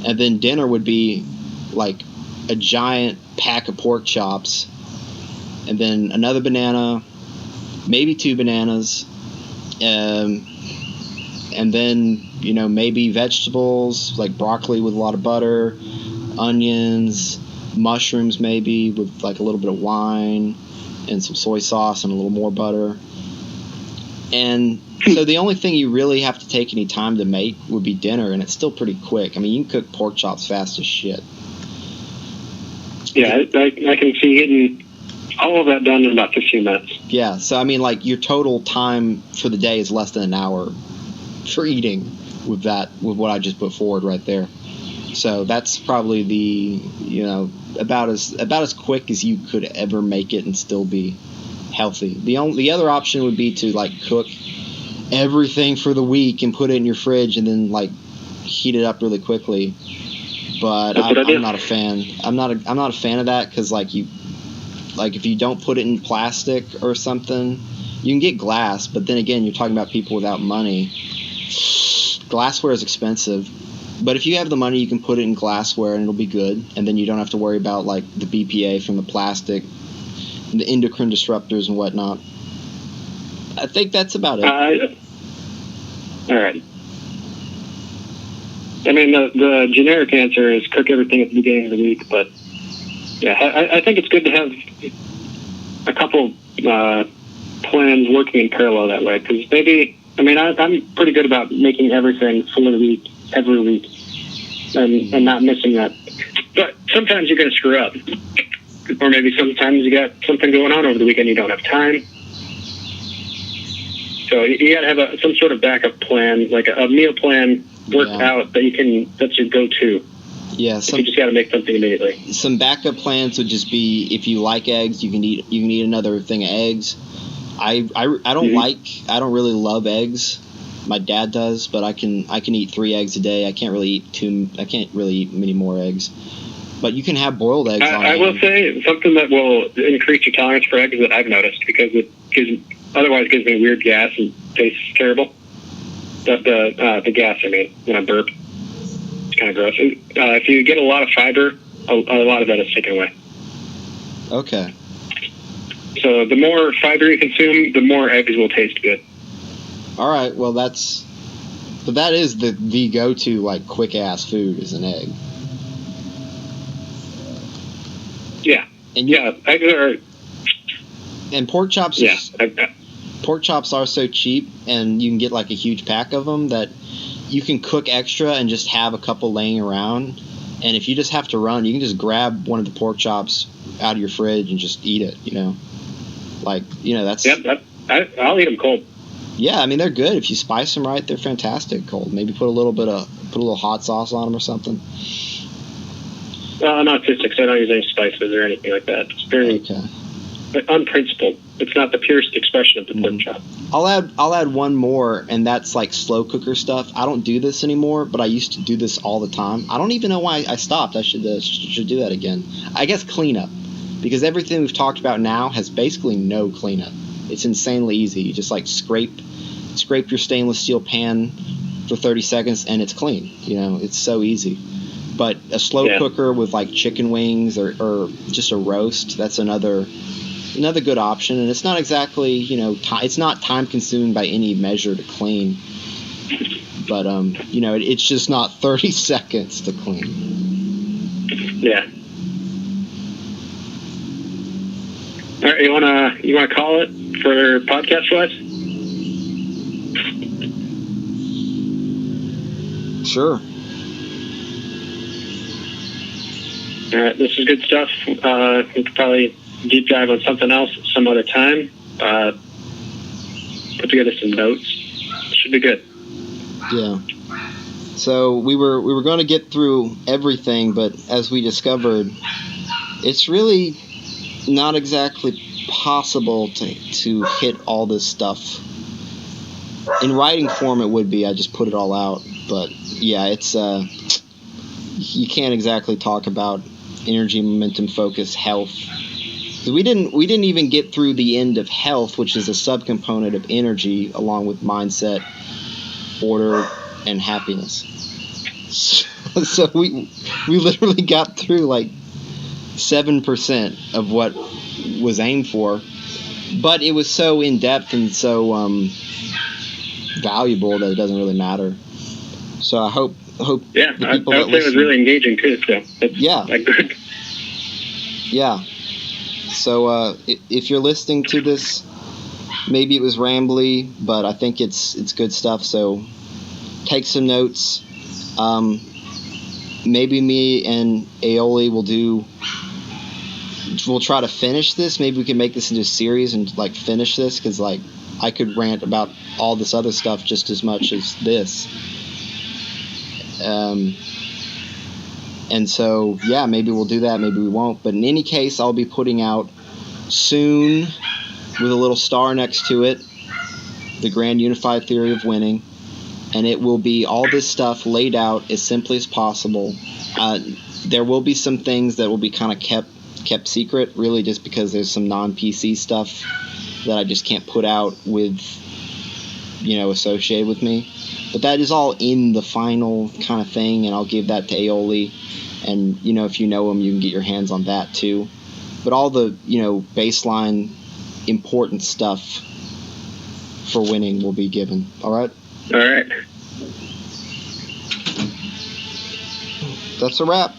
And then dinner would be like a giant pack of pork chops, and then another banana, maybe 2 bananas, and then maybe vegetables like broccoli with a lot of butter, onions, mushrooms maybe with like a little bit of wine and some soy sauce and a little more butter. And so the only thing you really have to take any time to make would be dinner, and it's still pretty quick. I mean, you can cook pork chops fast as shit. Yeah, I can see getting all of that done in about 15 minutes. Yeah, so I mean, like, your total time for the day is less than an hour for eating with what I just put forward right there. So that's probably about as quick as you could ever make it and still be healthy. The other option would be to like cook everything for the week and put it in your fridge and then like heat it up really quickly. But I'm not a fan. I'm not a fan of that because like if you don't put it in plastic or something, you can get glass. But then again, you're talking about people without money. Glassware is expensive. But if you have the money, you can put it in glassware and it'll be good. And then you don't have to worry about like the BPA from the plastic, the endocrine disruptors and whatnot. I think that's about it. All right. I mean, the generic answer is cook everything at the beginning of the week, but yeah, I think it's good to have a couple plans working in parallel that way, because maybe, I mean, I'm pretty good about making everything for the week, every week, and not missing that. But sometimes you're going to screw up, or maybe sometimes you got something going on over the weekend, you don't have time. So you got to have some sort of backup plan, like a meal plan worked out that's your go-to. Yeah, you just got to make something immediately. Some backup plans would just be if you like eggs, you can eat another thing of eggs. I don't really love eggs. My dad does, but I can eat 3 eggs a day. I can't really eat many more eggs. But you can have boiled eggs. I will say something that will increase your tolerance for eggs that I've noticed, because otherwise it gives me weird gas and tastes terrible. The gas, I mean, when I burp. Kind of gross. If you get a lot of fiber, a lot of that is taken away. Okay. So the more fiber you consume, the more eggs will taste good. All right. Well, that is the go-to like quick ass food is an egg. Yeah. And eggs are. And pork chops. Yeah. Pork chops are so cheap, and you can get like a huge pack of them that you can cook extra and just have a couple laying around. And if you just have to run, you can just grab one of the pork chops out of your fridge and just eat it, that's... Yep, I'll eat them cold. Yeah, I mean, they're good. If you spice them right, they're fantastic cold. Maybe put a little hot sauce on them or something. Not cystic, so I don't use any spices or anything like that. It's very unprincipled. It's not the purest expression of the pork chop. I'll add one more, and that's like slow cooker stuff. I don't do this anymore, but I used to do this all the time. I don't even know why I stopped. I should do that again. I guess cleanup, because everything we've talked about now has basically no cleanup. It's insanely easy. You just like scrape your stainless steel pan for 30 seconds, and it's clean. It's so easy. But a slow cooker with like chicken wings or just a roast, that's another good option, and it's not exactly it's not time consuming by any measure to clean, but it's just not 30 seconds to clean. Yeah. All right, you wanna call it for podcast wise? Sure. All right, this is good stuff. We could probably deep dive on something else some other time. Put together some notes. Should be good. Yeah. So we were going to get through everything, but as we discovered, it's really not exactly possible to hit all this stuff. In writing form, it would be. I just put it all out, but yeah, it's you can't exactly talk about energy, momentum, focus, health. We didn't even get through the end of health, which is a subcomponent of energy, along with mindset, order, and happiness. So we literally got through like 7% of what was aimed for, but it was so in depth and so valuable that it doesn't really matter. So I hope. Yeah, I would say it was really engaging too. So that's good. Yeah. So if you're listening to this, maybe it was rambly, but I think it's good stuff. So take some notes. Maybe me and Aioli we'll try to finish this. Maybe we can make this into a series and like finish this, because like I could rant about all this other stuff just as much as this. And so, yeah, maybe we'll do that, maybe we won't. But in any case, I'll be putting out soon with a little star next to it. the grand unified theory of winning, and it will be all this stuff laid out as simply as possible. There will be some things that will be kind of kept secret, really, just because there's some non-PC stuff that I just can't put out with, associated with me. But that is all in the final kind of thing, and I'll give that to Aioli. And, if you know him, you can get your hands on that too. But all the, baseline important stuff for winning will be given. All right? All right. That's a wrap.